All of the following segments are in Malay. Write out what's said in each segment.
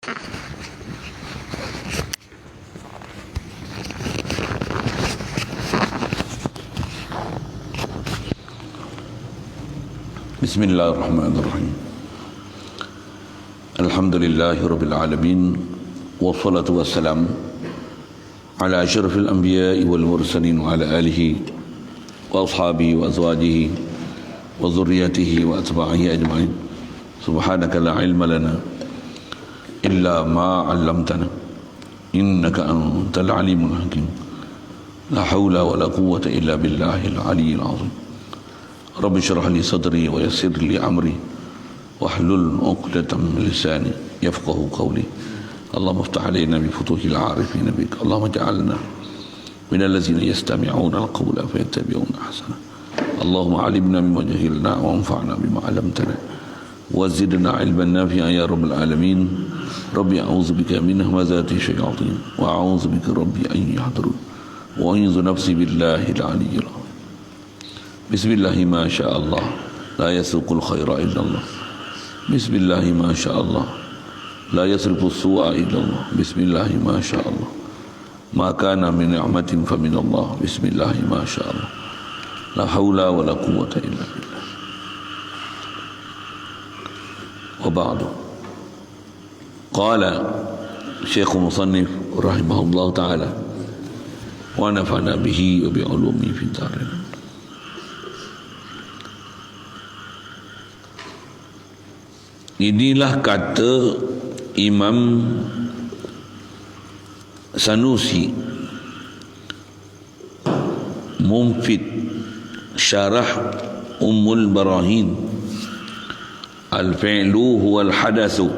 Bismillahirrahmanirrahim. Alhamdulillahirabbil alamin wassalatu wassalamu ala asyrafil anbiya'i wal mursalin wa ala alihi wa ashabihi wa azwajihi wa dhurriyyatihi wa atba'ihi ajma'in. Subhanaka la ilma lana illa ma 'allamtana innaka antal alimul hakim. La haula wa la quwwata illa billahil aliyyil azim. Rabbi syrah li sadri wa yassir li amri wahlul 'uqdatam min lisani yafqahu qawli. Allahumma iftah 'alaina bi futuhil 'arifin bik. Allahumma ij'alna min allazina yastami'una al-qawla fayattabi'una ahsana. Allahumma 'allimna mimma jahilna wa anfa'na bima 'allamtana wa zidna 'ilman nafi'an ya rabbal alamin. Rabbi a'udzu bika min hamazati syayatin wa a'udzu bika rabbi an yahdurun wa a'udzu nafsi billahi al-'aliyyil 'azim. Bismillahi ma sya'allah la yasriqul khaira illallah. Bismillahi ma sya'allah la yasriqus su'a illallah. Bismillahi ma sya'allah ma kana min ni'matin fa min Allah. Bismillahi ma sya'allah la haula wa la quwwata illa billah. Wa ba'du. Qala Syekh Musannif rahimahullah ta'ala wa nafa'na bihi wa bi ulumi fid dharain. Inilah kata Imam Sanusi Mumfid Syarah Ummul Barahin. Al-fi'lu huwa al-hadatsu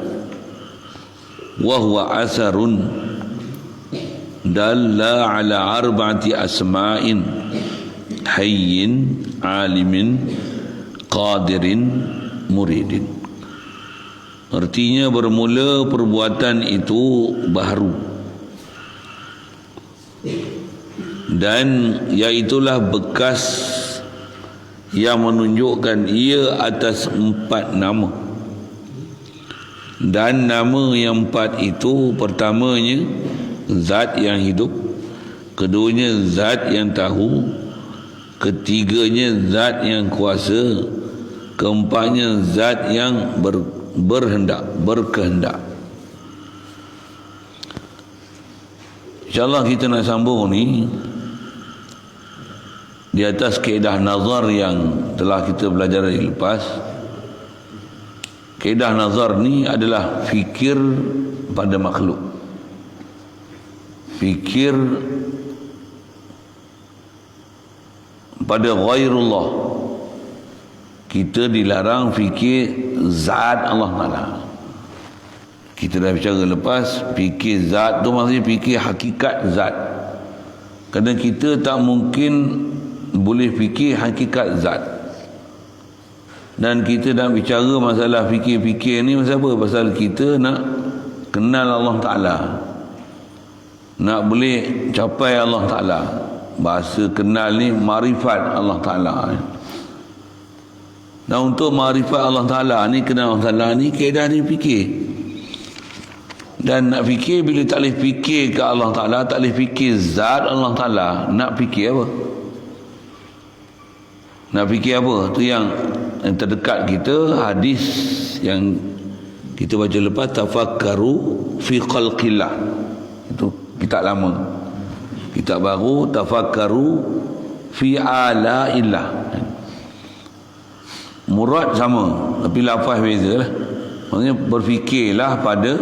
wa huwa asarun dalla ala arba'ati asma'in hayyin, alimin, qadirin, muridin. Artinya bermula perbuatan itu baharu, dan iaitulah bekas yang menunjukkan ia atas 4 nama. Dan nama yang 4 itu, pertamanya zat yang hidup, keduanya zat yang tahu, ketiganya zat yang kuasa, keempatnya zat yang berkehendak. InsyaAllah kita nak sambung ni di atas kaedah nazar yang telah kita belajar di lepas. Kaedah nazar ni adalah fikir pada makhluk, fikir pada ghairullah. Kita dilarang fikir zat Allah Ta'ala. Kita dah bicara lepas, fikir zat tu maksudnya fikir hakikat zat. Kerana kita tak mungkin boleh fikir hakikat zat. Dan kita dah bicara masalah fikir-fikir ni pasal apa? Pasal kita nak kenal Allah Ta'ala, nak boleh capai Allah Ta'ala. Bahasa kenal ni marifat Allah Ta'ala. Dan untuk makrifat Allah Ta'ala ni, kenal Allah Ta'ala ni, kaedah ni fikir. Dan nak fikir, bila tak boleh fikir ke Allah Ta'ala, tak boleh fikir zat Allah Ta'ala, nak fikir apa? Nak fikir apa? Tu yang terdekat kita, hadis yang kita baca lepas, tafakkaru fi khalqillah. Itu kitab lama. Kitab baru, tafakkaru fi ala'illah. Murad sama, tapi lafaz beza lah. Maksudnya berfikirlah pada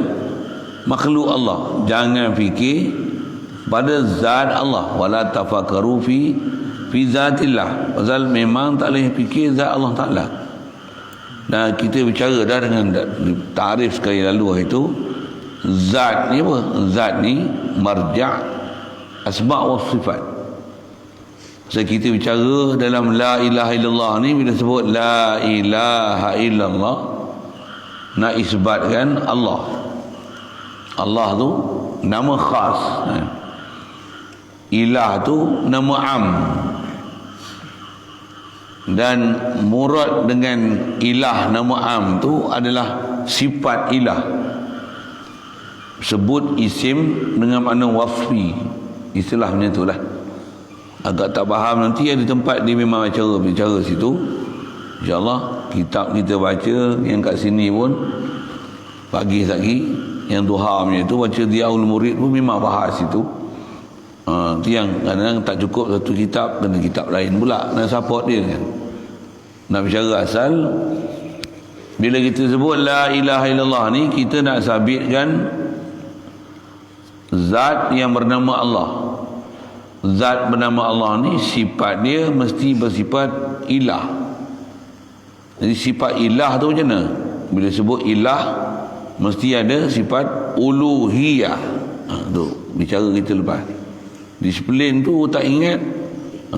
makhluk Allah, jangan fikir pada zat Allah. Wala tafakkaru fi zatillah. Pasal memang tak boleh fikir zat Allah Ta'ala. Dan kita bicara dah dengan tarif sekali lalu itu, zat ni apa? Zat ni marja' asma' wa sifat. So kita bicara dalam la ilaha illallah ni, bila sebut la ilaha illallah, nak isbatkan Allah. Allah tu nama khas, ilah tu nama am. Dan murad dengan ilah nama am tu adalah sifat ilah. sebut isim dengan makna wasfi, istilah macam itulah. Agak tak faham nanti ada tempat dia memang bicara situ. InsyaAllah kitab kita baca yang kat sini pun pagi lagi yang duha punya tu baca Diaul Murid pun memang bahas situ. Itu yang kadang-kadang tak cukup satu kitab, kena kitab lain pula nak support dia kan. Nak bicara asal, bila kita sebut la ilaha illallah ni, kita nak sabitkan zat yang bernama Allah. Zat bernama Allah ni sifat dia mesti bersifat ilah. Jadi sifat ilah tu macam mana? Bila sebut ilah mesti ada sifat uluhiyah. Tu bicara kita lepas. Disiplin tu tak ingat,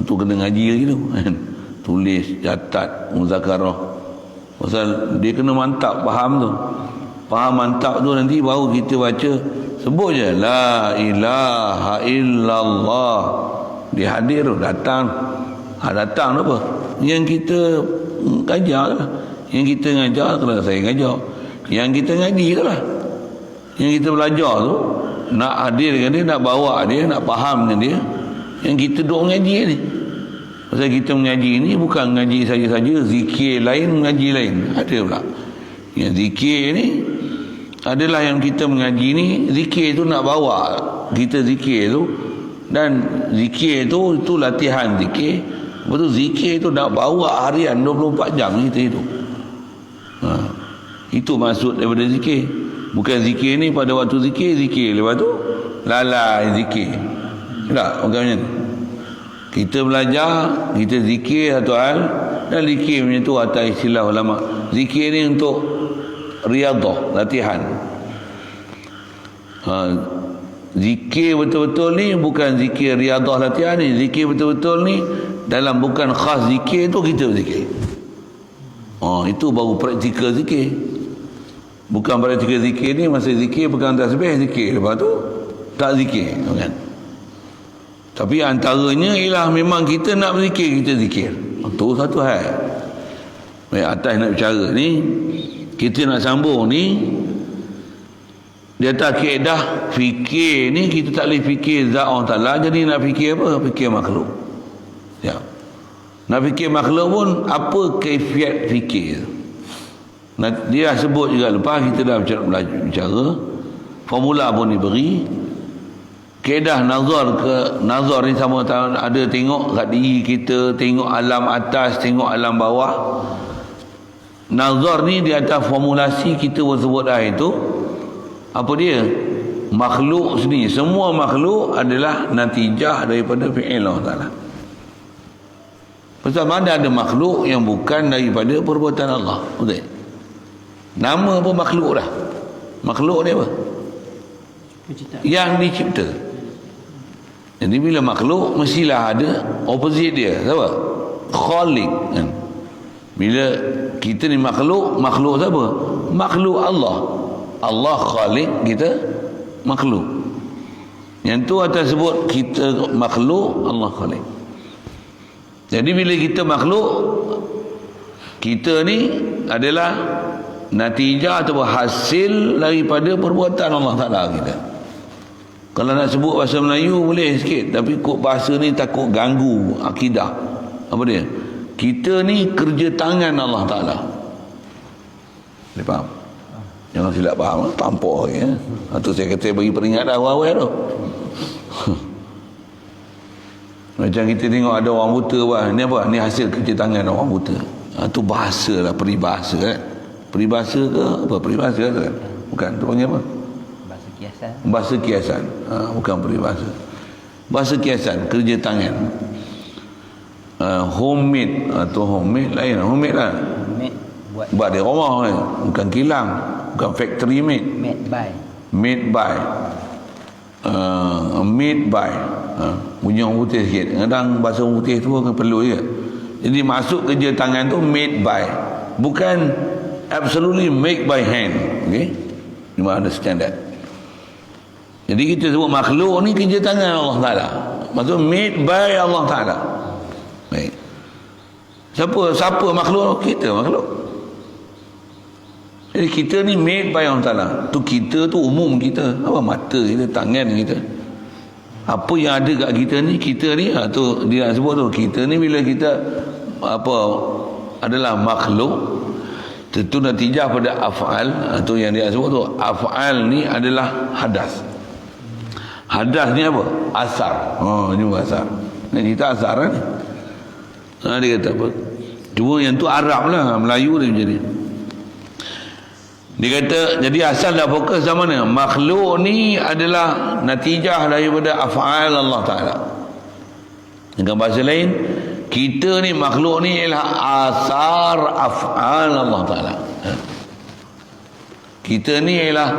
tu kena ngaji lagi tu kan. Tulis, catat, muzakarah. Pasal dia kena mantap faham tu. Faham mantap tu nanti baru kita baca. Sebut je la ilaha illallah. Dia hadir tu, datang. Datang tu apa? Yang kita ngajar lah. Yang kita ngajar kalau saya ngajar. Yang kita ngaji tu lah. Yang kita belajar tu, nak hadir dengan dia, nak bawa dia, nak faham dengan dia. Yang kita duk ngaji ni. Pasal kita mengaji ni bukan mengaji saja-saja, zikir lain, mengaji lain. Ada pula. Yang zikir ni adalah yang kita mengaji ni, zikir tu nak bawa kita zikir tu, dan zikir tu itu latihan zikir. Betul, zikir tu nak bawa harian 24 jam kita hidup. Itu maksud daripada zikir. Bukan zikir ni pada waktu zikir lepas tu lalai zikir. Tak, bukan macam tu. Kita belajar, kita zikir satu hal, dan zikir macam tu atas istilah ulama. Zikir ni untuk riadah, latihan. Zikir betul-betul ni bukan zikir riadah latihan ni. Zikir betul-betul ni dalam bukan khas zikir tu kita berzikir. Itu baru praktikal zikir. Bukan praktikal zikir ni masa zikir pegang tasbih zikir, lepas tu tak zikir kan. Tapi antaranya ialah memang kita nak berzikir, kita zikir. Itu satu hal. Baik, atas nak bicara ni, kita nak sambung ni, dia atas kaedah fikir ni, kita tak boleh fikir zat Allah Ta'ala. Jadi nak fikir apa? Fikir makhluk. Ya. Nak fikir makhluk pun apa kaifiat fikir? Dia dah sebut juga lepas kita dah bicara, formula pun diberi. Kaedah nazar ni sama ada tengok kat diri kita, tengok alam atas, tengok alam bawah. Nazar ni di atas formulasi kita sebut dah itu. Apa dia? Makhluk sendiri, semua makhluk adalah natijah daripada fi'il Allah Ta'ala. Pasal mana ada makhluk yang bukan daripada perbuatan Allah. Betul? Nama pun makhluk dah. Makhluk ni apa? Yang dicipta. Jadi bila makhluk mestilah ada opposite dia. Siapa? Khaliq kan? Bila kita ni makhluk siapa? Makhluk Allah. Allah Khaliq, kita makhluk. Yang tu atas sebut kita makhluk, Allah Khaliq. Jadi bila kita makhluk, kita ni adalah natijah atau hasil daripada perbuatan Allah Ta'ala kita. Kalau nak sebut bahasa Melayu boleh sikit, tapi kok bahasa ni takut ganggu akidah. Apa dia? Kita ni kerja tangan Allah Ta'ala. Boleh faham? Jangan silap faham, tampuk ya. Itu saya kata bagi peringatan awal-awal tu. Macam kita tengok ada orang buta bah. Ni apa? Ni hasil kerja tangan orang buta. Itu bahasa lah, peribahasa kan. Peribahasa ke apa? Peribahasa kan? Bukan, tu panggil apa? Bahasa kiasan. Bukan peribahasa. Bahasa kiasan, kerja tangan. Homemade atau homemade lain. Homemade lah. Buat di rumah kan. Bukan kilang, bukan factory made. Made by. Bunyi orang putih sikit. Kadang bahasa orang putih tu akan perlu juga. Jadi masuk kerja tangan tu made by. Bukan absolutely made by hand. Okay? You must understand that. Jadi kita sebut makhluk ni kerja tangan Allah Ta'ala. Maksud made by Allah Ta'ala. Baik. Siapa makhluk? Kita makhluk. Jadi kita ni made by Allah Ta'ala. Tu kita tu umum kita. Apa mata kita, tangan kita. Apa yang ada kat kita ni tu dia nak sebut tu. Kita ni bila kita adalah makhluk, tentu natijah pada af'al. Tu yang dia sebut tu. Af'al ni adalah hadas. Hadas ni apa? Asar. Ini asar. Ni kita asar kan? Dia kata apa? Cuma yang tu Arab lah, Melayu dia jadi. Dia kata, jadi asal dah fokus sama mana? Makhluk ni adalah natijah daripada af'al Allah Ta'ala. Dengan bahasa lain, kita ni, makhluk ni ialah asar af'al Allah Ta'ala. Kita ni ialah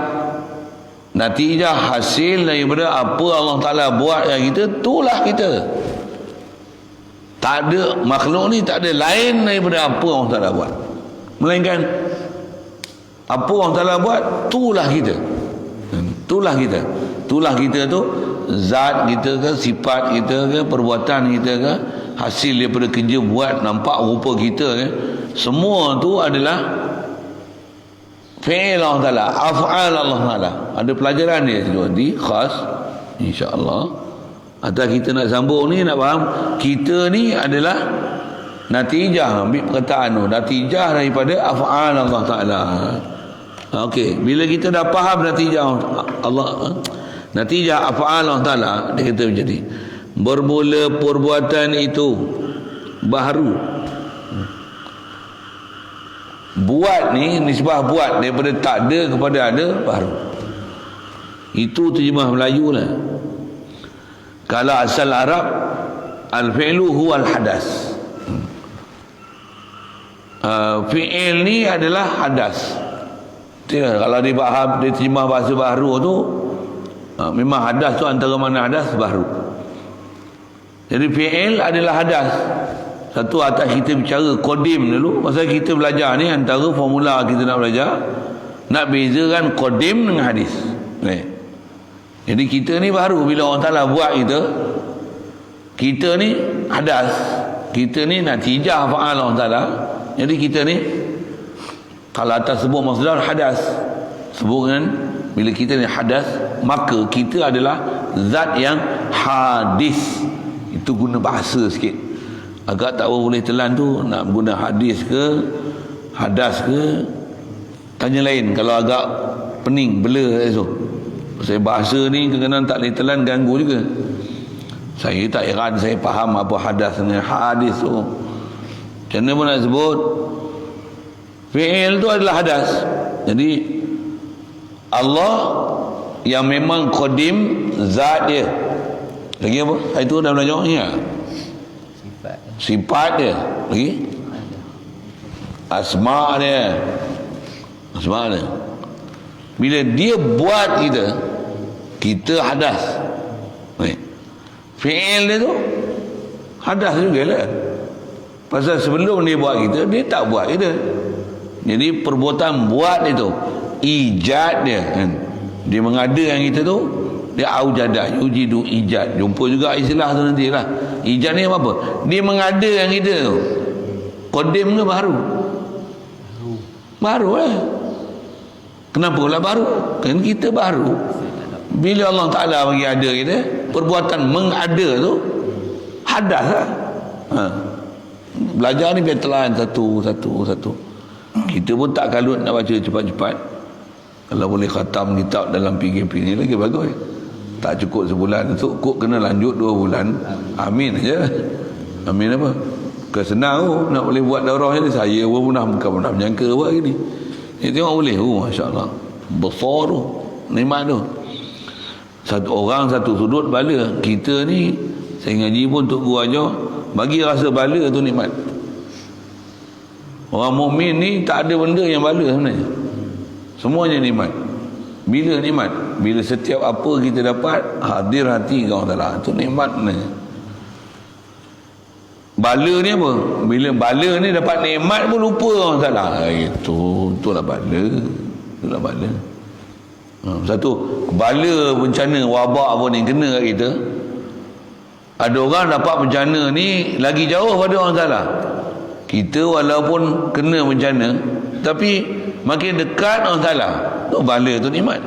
natijah hasil daripada apa Allah Ta'ala buat yang kita, itulah kita. Tak ada, makhluk ni tak ada lain daripada apa Allah Ta'ala buat, melainkan apa Allah Ta'ala buat, itulah kita. Itulah kita. Itulah kita tu, zat kita ke, sifat kita ke, perbuatan kita ke, hasil daripada kerja buat, nampak rupa kita ke, semua tu adalah fi'il Allah Ta'ala, af'al Allah Ta'ala. Ada pelajaran dia di khas, insya-Allah. Atau kita nak sambung ni, nak faham, kita ni adalah natijah, ambil perkataan tu, natijah daripada af'al Allah Ta'ala. Okey, bila kita dah faham natijah Allah, natijah af'al Allah Ta'ala, dia kata menjadi bermula perbuatan itu baharu. Buat ni, nisbah buat daripada tak ada kepada ada, baru. Itu terjemah Melayu lah. Kalau asal Arab, al-fi'lu huwa al-hadas. Fi'il ni adalah hadas. Kalau dia faham, dia terjemah bahasa baharu tu, memang hadas tu antara mana hadas, baharu. Jadi fi'il adalah hadas. Satu atas kita bicara qadim dulu. Masa kita belajar ni, antara formula kita nak belajar, nak bezakan qadim dengan hadis. Jadi kita ni baru, bila Allah Ta'ala buat kita ni hadas, kita ni natijah fa'al Allah Ta'ala. Jadi kita ni, kalau atas sebut masdar hadas, sebutkan bila kita ni hadas, maka kita adalah zat yang hadis. Itu guna bahasa sikit, agak tak boleh telan tu, nak guna hadis ke hadas ke, tanya lain. Kalau agak pening, bela tu. Saya bahasa ni kadang-kadang tak boleh telan, ganggu juga. Saya tak heran, saya faham apa hadas dengan hadis tu. Macam mana pun nak sebut, fi'il tu adalah hadas. Jadi Allah yang memang qadim, zat dia. Lagi apa? Itu dah belajar ni ya? Sifat dia. Lagi? Asma' dia. Asma' dia. Bila dia buat kita hadas. Fi'il dia tu hadas juga lah. Pasal sebelum dia buat kita, dia tak buat kita. Jadi perbuatan buat itu, ijad dia kan. Dia mengada yang kita tu, dia aujada, yujidu ijad. Jumpa juga istilah tu nanti lah. Ijad ni apa? Dia mengada yang kita tu. Qadim ke baru? Baru lah. Kenapa lah baru? Kan kita baru. Bila Allah Ta'ala bagi ada kita, perbuatan mengada tu hadas lah. Belajar ni biar telan satu. Kita pun tak kalut nak baca cepat-cepat. Kalau boleh khatam kitab dalam PKP ni lagi bagus. Tak cukup sebulan, cukup kena lanjut 2 bulan. Amin aja. Amin apa? Kesenang tu nak boleh buat daurah ni. Saya pun bukan pernah menyangka buat gini. Tengok boleh. Masya-Allah. Besar tu nikmat tu. Satu orang satu sudut bala. Kita ni, saya ngaji pun Tok Guru ajar, bagi rasa bala tu nikmat. Orang mukmin ni tak ada benda yang bala sebenarnya. Semuanya nikmat. Bila nikmat? Bila setiap apa kita dapat hadir hati Allah Ta'ala. Itu nikmat sebenarnya. Bala ni apa? Bila bala ni dapat nikmat pun lupa Allah Ta'ala. Itulah bala. Itulah bala. Satu, bala bencana wabak apa ni kena kat kita. Ada orang dapat bencana ni lagi jauh pada Allah Ta'ala. Kita walaupun kena bencana, tapi makin dekat Allah Ta'ala. Tu bala tu nikmat.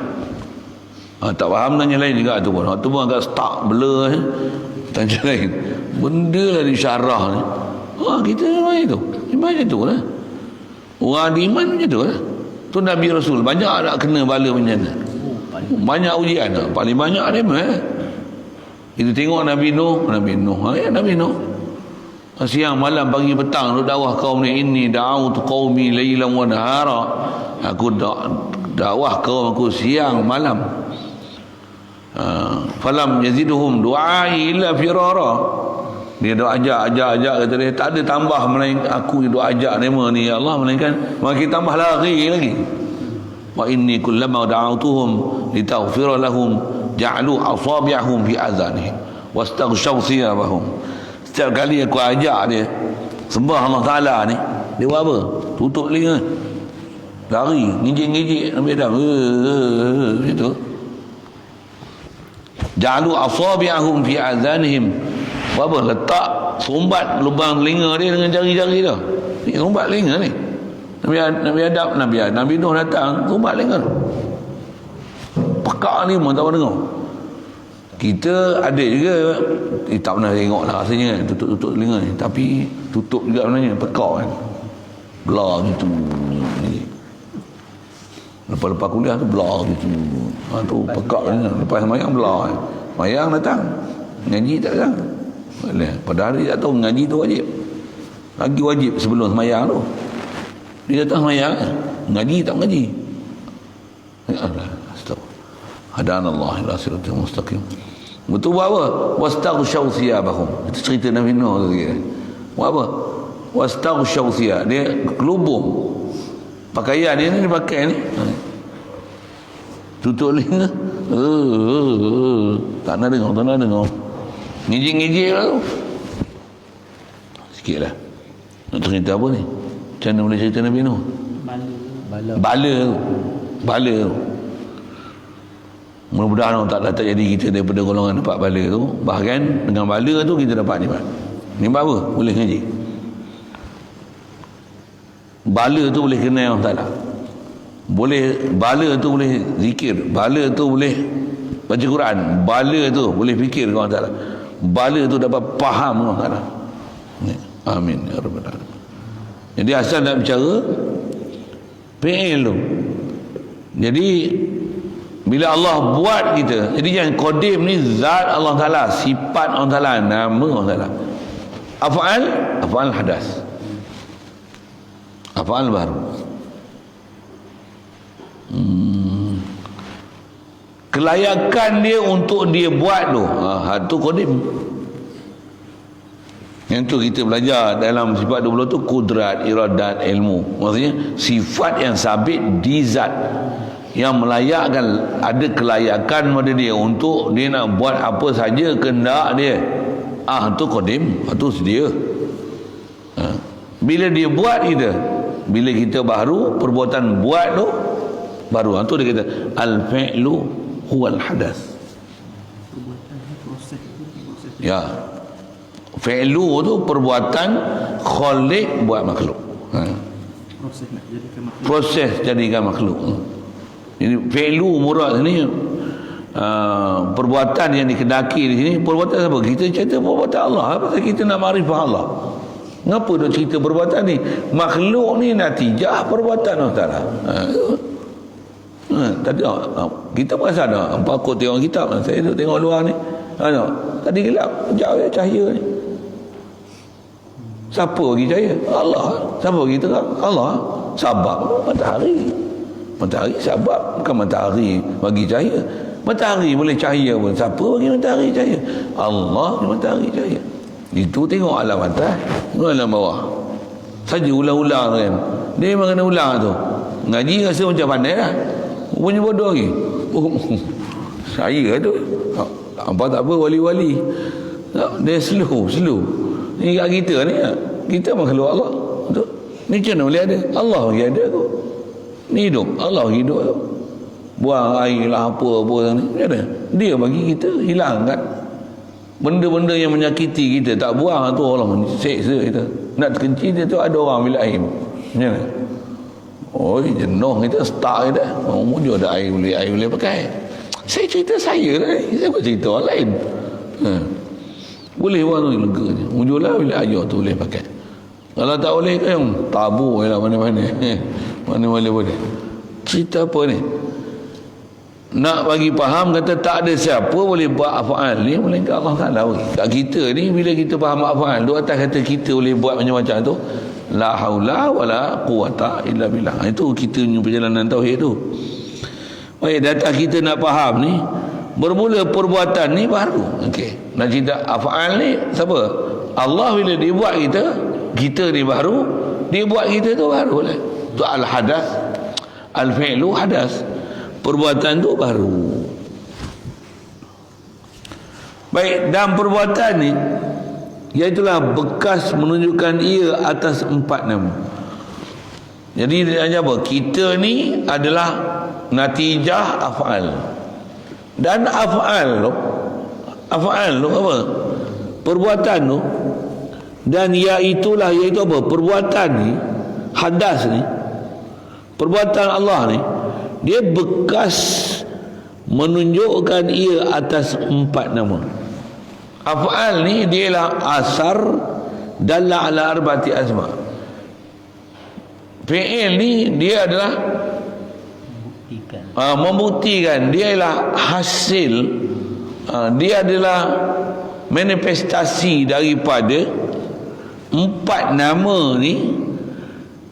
Tak faham tanya lain juga tu pun. Tu pun agak stuck, blur. Tanya lain. Benda lah di syarah ni. Kita macam tu. Macam tu lah. Orang iman macam tu lah. Tu Nabi Rasul. Banyak nak kena bala macam mana. Banyak ujian tak? Paling banyak dia Kita tengok Nabi Nuh. Nabi Nuh. Siang, malam, pagi, petang duk dakwah kaum ni. Inni da'autu qaumi laylan wa nahara. Aku dakwah kaum aku siang malam. Falam yaziduhum du'ai illa firara. Dia duk ajak kata dia, tak ada tambah melainkan aku duk ajak mereka ni ya Allah, melainkan makin tambah lari lagi. Wa inni kullama da'autuhum litaghfira lahum ja'alu asabi'ahum fi azanihim wastaghshaw thiyabahum. Setiap kali aku ajak dia sembah Allah Ta'ala ni, dia buat apa? Tutup telinga, lari, ngijik ambil dah gitu. Ja'alu asabi'ahum fi azanihim. Buat apa? Letak sumbat lubang telinga dia dengan jari-jari dia. Ni sumbat telinga ni. Nabi Nuh datang, sumbat telinga. Pekak ni pun tak pernah dengar. Kita ada juga tak pernah tengok lah rasanya tutup telinga ni, tapi tutup juga sebenarnya, pekak kan, belah gitu. Lepas kuliah tu belah gitu. Tu pekak ni. Lepas semayang belah. Semayang datang, ngaji tak datang. Pada hari tak tahu ngaji tu wajib. Lagi wajib sebelum semayang tu. Dia datang semayang, ngaji tak ngaji. Hadanallah ila siratal mustaqim. Betul buat apa? Wastaghshaw thiyabahum. Itu cerita Nabi Nuh tu. Buat apa? Wastaghshaw thiyab. Dia kelubung pakaian dia ni, pakai ni. Tutup telinga. Tak nak dengar. Ngijik lah tu. Sikit lah. Nak cerita apa ni? Macam mana boleh cerita Nabi Nuh? Bala tu. Mudah-mudahan Allah tak datang jadi kita daripada golongan dapat bala tu. Bahkan dengan bala tu kita dapat nikmat. Nikmat apa? Boleh ngaji. Bala tu boleh kenal Allah Ta'ala. Bala tu boleh zikir. Bala tu boleh baca Quran. Bala tu boleh fikir dengan Allah Ta'ala. Bala tu dapat faham Allah Ta'ala. Amin ya rabbal alamin. Jadi asal nak bicara fi'il tu. Jadi bila Allah buat kita, jadi yang qadim ni zat Allah Ta'ala, sifat Allah Ta'ala, nama Allah Ta'ala. Af'al hadas, af'al baru. Kelayakan dia untuk dia buat tu qadim. Yang tu kita belajar dalam sifat 20 tu, kudrat, iradat, ilmu. Maksudnya sifat yang sabit di zat, yang melayakkan, ada kelayakan pada dia untuk dia nak buat apa saja kehendak dia. Tu qadim, tu sedia. Bila dia buat kita, bila kita baru, perbuatan buat tu baru. Tu dia kata al-fi'lu huwal hadas. Ya, fi'lu tu perbuatan khaliq buat makhluk. Proses jadikan makhluk. Jadi fi'lu murad ni perbuatan yang dikendaki di sini. Perbuatan apa? Kita cerita perbuatan Allah. Apa kita nak makrifah Allah? Ngapa nak cerita perbuatan ni? Makhluk ni natijah perbuatan Allah Ta'ala. Tadi kita perasan tak? Aku tengok kitab, saya duduk tengok luar ni. Tadi gelap, jauh cahaya ni. Siapa bagi cahaya? Allah. Siapa bagi terang? Allah. Sabab matahari. Matahari sabab, bukan matahari bagi cahaya. Matahari boleh cahaya pun, siapa bagi matahari cahaya? Allah bagi matahari cahaya. Itu tengok alam atas, tengok alam bawah. Saja ulang-ulang kan. Dia memang kena ulang tu. Ngaji rasa macam pandai lah. Punya bodoh lagi. Saya tu apa tak apa, wali-wali. Dia slow. Ni kat kita ni, kita makhluk Allah. Ni macam mana boleh ada? Allah bagi ada tu. Ni hidup, Allah bagi hidup tu. Buang air lah apa ni. Macam mana? Dia bagi kita hilang kan. Benda-benda yang menyakiti kita tak buang tu, Allah seksa kita. Nak terkencing dia tu ada orang ambil air. Macam mana? Oh, jenuh kita start kita. Mujur ada air boleh pakai. Saya cerita saya lah ni. Saya buat cerita orang lain. Boleh orang tu lega je. Mujurlah bila ayah tu boleh pakai. Kalau tak boleh kan tabur je lah mana-mana. Mana-mana boleh. Cerita apa ni? Nak bagi faham kata tak ada siapa boleh buat af'al ni melainkan Allah Ta'ala. Kat kita ni bila kita faham af'al tu atas kata kita boleh buat macam-macam tu, la haula wala quwata illa billah. Itu kita punya perjalanan tauhid tu. Baik, data kita nak faham ni bermula perbuatan ni baru. Okey. Nak cerita af'al ni siapa? Allah bila dia buat kita ni baru, dia buat kita tu baru lah. Tu al-hadas, al-fi'lu hadas. Perbuatan tu baru. Baik, dalam perbuatan ni iaitulah bekas menunjukkan ia atas 4 nama. Jadi dia apa? Kita ni adalah natijah af'al. Dan af'al tu apa? Perbuatan tu. Dan iaitu apa? Perbuatan ni, hadas ni, perbuatan Allah ni, dia bekas menunjukkan ia atas 4 nama. Af'al ni dia ialah asar dalla ala arba'ati asma. Fi'il ni dia adalah membuktikan, dia ialah hasil, dia adalah manifestasi daripada 4 nama ni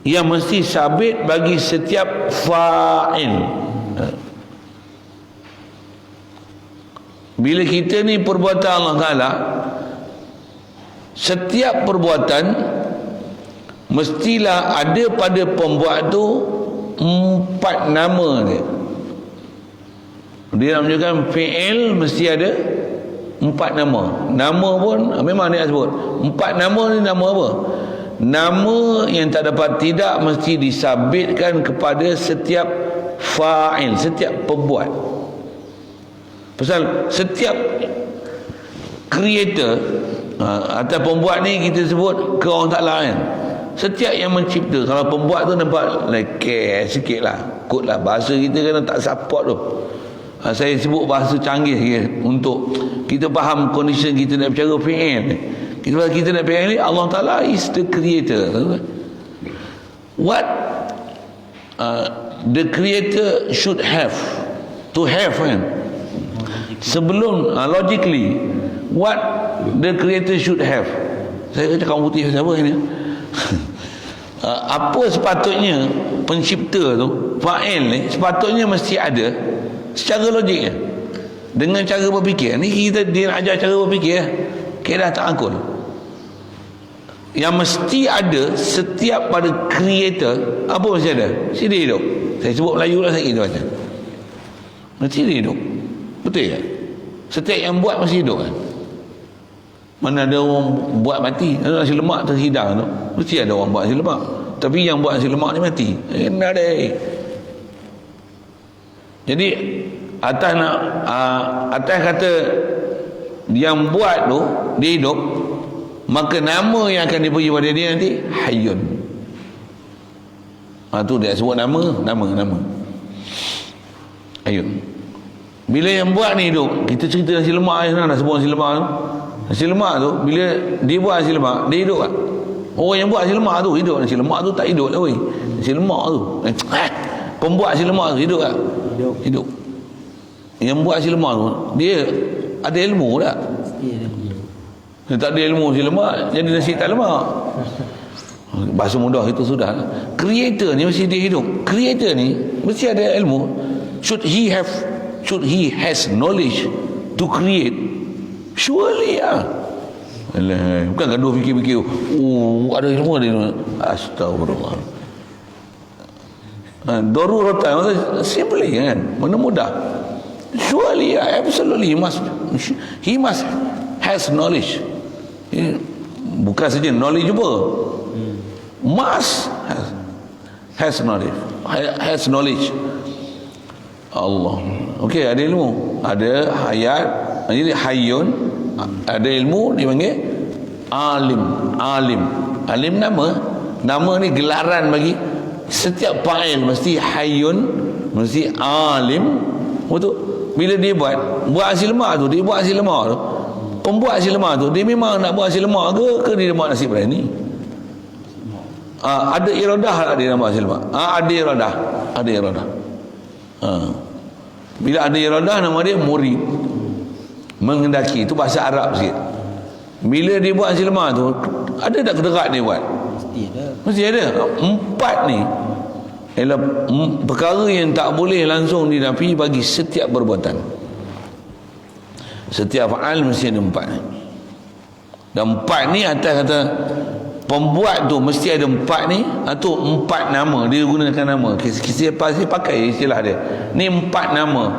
yang mesti sabit bagi setiap fa'il. Bila kita ni perbuatan Allah Ta'ala, setiap perbuatan mestilah ada pada pembuat tu 4 nama dia. Dia nak menunjukkan fi'il mesti ada 4 nama. Nama pun memang dia sebut 4 nama ni nama apa? Nama yang tak dapat tidak mesti disabitkan kepada setiap fa'il, setiap pembuat. Pasal setiap creator atau pembuat ni kita sebut ke orang Ta'ala kan. Setiap yang mencipta, kalau pembuat tu nampak lekeh sikit lah, kot lah bahasa kita kan tak support tu. Saya sebut bahasa canggih sikit untuk kita faham condition kita nak bercara fi'il ni. Kita nak bayang ni Allah Ta'ala is the creator. What the creator should have to have kan? Sebelum logically what the creator should have. Saya cakap putih siapa ni? Apa sepatutnya pencipta tu, fa'il ni sepatutnya mesti ada secara logik kan? Dengan cara berfikir. Ni dia nak ajar cara berfikir. Kedah tak angkul. Yang mesti ada setiap pada creator, apa mesti ada? Mesti dia hidup. Saya sebut Melayu lah sikit tu macam. Mesti dia hidup. Betul tak? Setiap yang buat mesti hidup kan? Mana ada orang buat mati, ada nasi lemak terhidang tu, mesti ada orang buat nasi lemak. Tapi yang buat nasi lemak ni mati. Enak deh. Jadi atas kata yang buat tu dia hidup, maka nama yang akan diberi pada dia nanti Hayyun. Tu dia sebut nama Hayyun. Bila yang buat ni hidup, kita cerita nasi lemak ni, nak sebut nasi lemak tu. Nasi lemak tu bila dia buat nasi lemak, dia hidup tak? Orang yang buat nasi lemak tu hidup. Nasi lemak tu tak hidup lah weh. Nasi lemak tu pembuat nasi lemak tu hidup tak? Hidup. Yang buat nasi lemak tu dia ada ilmu tak? Dia tak ada ilmu nasi lemak, jadi nasi tak lemak. Bahasa mudah itu sudah. Creator ni mesti dia hidup. Creator ni mesti ada ilmu. Should he has knowledge to create? Surely lah. Alah, bukan gaduh fikir-fikir. Ada ilmu, ada ilmu. Astagfirullah. Daruratan maksudnya simply kan, mana mudah. Surely, absolutely he must has knowledge. Bukan saja knowledge juga, must has knowledge. Allah. Okey, ada ilmu, ada hayat. Jadi hayyun, ada ilmu dipanggil alim. Alim nama ni gelaran bagi Setiap fa'il mesti hayyun, mesti alim. Betul? Bila dia buat hasil lemah tu, dia buat hasil lemah tu, pembuat hasil lemah tu, dia memang nak buat hasil lemah ke dia buat nasib berani? Ada iradah tak dia nak buat hasil lemah? Ada iradah. Bila ada iradah, nama dia murid, menghendaki. Itu bahasa Arab sikit. Bila dia buat hasil lemah tu, ada tak kederat dia buat? Mesti ada. Empat ni ialah perkara yang tak boleh langsung dinafi bagi setiap perbuatan. Setiap fa'al mesti ada empat. Dan empat ni atas kata pembuat tu mesti ada empat ni, atau empat nama dia gunakan nama. Kita pasti pakai istilah dia. Ni empat nama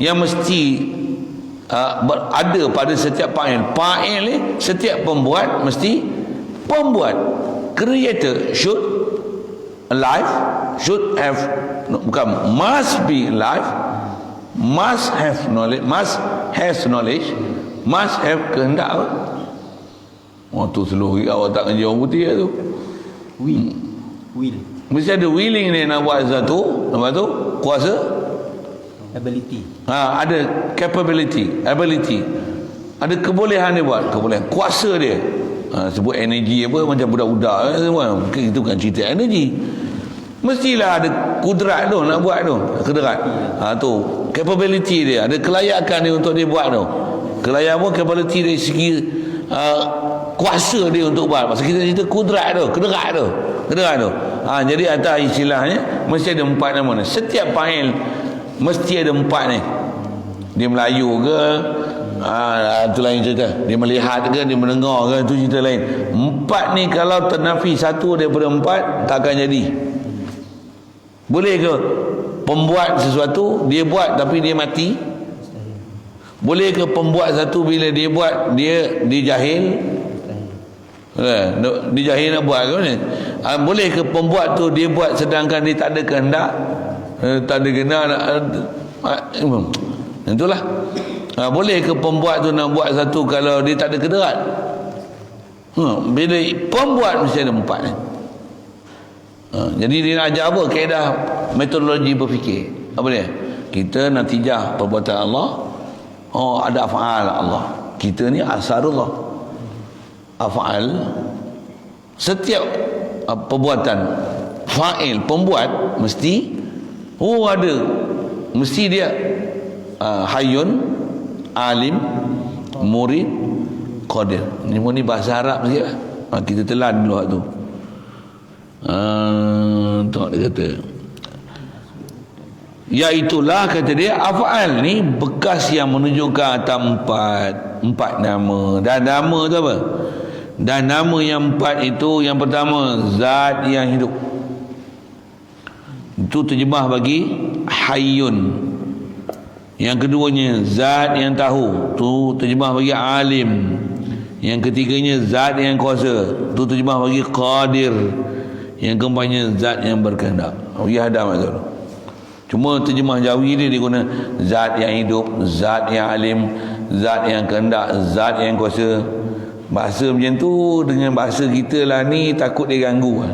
yang mesti ada pada setiap fa'il. Fa'il ni setiap pembuat mesti pembuat. Creator should alive, should have, bukan, must be alive, must have knowledge, must have kehendak. Tu seluruh awak tak kerja orang putih tu. Will. Mesti ada willing ni nak buat satu. Lepas tu kuasa, ability. Ada capability, ability. Ada kebolehan dia buat, kebolehan, kuasa dia. Sebut energi apa macam budak-budak semua. Itu kan cerita energi. Mestilah ada kudrat tu nak buat tu, kudrat. Tu capability dia, ada kelayakan dia untuk dia buat tu. Kelayakan pun capability dari segi kuasa dia untuk buat. Masa kita cerita kudrat tu, kudrat tu. Jadi atas istilahnya mesti ada empat nama ni. Setiap fa'il mesti ada empat ni. Dia Melayu ke, itu lain cerita. Dia melihat ke, dia mendengar ke, itu cerita lain. Empat ni kalau ternafi satu daripada empat, takkan jadi. Boleh ke pembuat sesuatu dia buat tapi dia mati? Boleh ke pembuat satu bila dia buat dia jahil? Dia jahil nak buat ke mana? Boleh ke pembuat tu dia buat sedangkan dia tak ada kehendak? Tak ada kehendak itulah. Boleh ke pembuat tu nak buat satu kalau dia tak ada kederat? Bila pembuat mesti ada empat ni. Jadi dia nak ajar apa? Kaedah metodologi berfikir. Apa dia? Kita natijah perbuatan Allah. Ada af'al Allah. Kita ni asarullah. Af'al, setiap perbuatan fa'il, pembuat mesti ada. Mesti dia hayyun, alim, murid, qadir. Ni bahasa Arab sikit lah. Kita telan dulu tu. Tak dia kata, iaitulah kata dia af'al ni bekas yang menunjukkan atas empat nama. Dan nama tu apa? Dan nama yang empat itu, yang pertama zat yang hidup, itu terjemah bagi hayyun. Yang keduanya zat yang tahu, tu terjemah bagi alim. Yang ketiganya zat yang kuasa, tu terjemah bagi qadir. Yang keempatnya zat yang berkehendak. Ya ada maksud. Cuma terjemah Jawi dia guna zat yang hidup, zat yang alim, zat yang kehendak, zat yang kuasa. Bahasa macam tu dengan bahasa kita lah ni takut dia ganggu.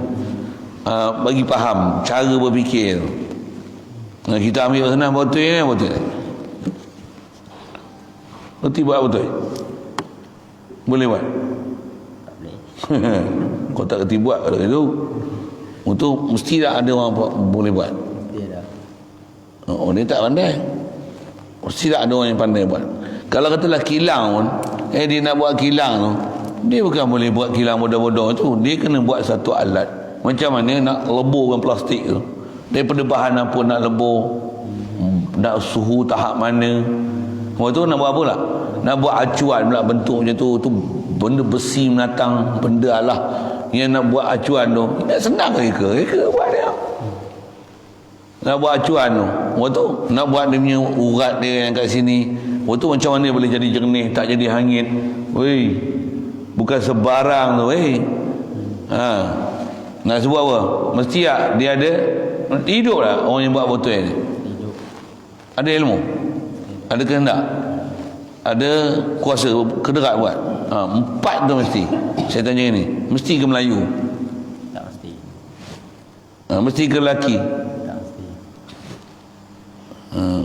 Bagi faham cara berfikir. Kita ambil senang betul ni, betul. Betul buat betul. Boleh buat? Kau tak kerti buat kalau itu. Untuk mesti tak ada orang boleh buat. Dia tak pandai. Mesti tak ada orang yang pandai buat. Kalau katalah kilang pun, dia nak buat kilang tu, dia bukan boleh buat kilang bodoh-bodoh tu. Dia kena buat satu alat. Macam mana nak leburkan plastik tu, daripada bahan apa nak lebur, nak suhu tahap mana. Lepas tu nak buat apa lah? Nak buat acuan pula bentuk macam tu. Tu benda besi menatang, benda lah yang nak buat acuan tu. Tak senang reka buat dia. Nak buat acuan tu, lepas tu nak buat dia punya urat dia yang kat sini. Lepas tu macam mana boleh jadi jernih, tak jadi hangit. Weh, bukan sebarang tu. Nak sebut apa? Mesti tak dia ada hidup lah orang yang buat botol ni. Ada ilmu, ada kehendak, ada kuasa, kederat buat. Empat tu mesti. Saya tanya ni, mesti ke Melayu? Tak mesti. Mesti ke lelaki? Tak mesti.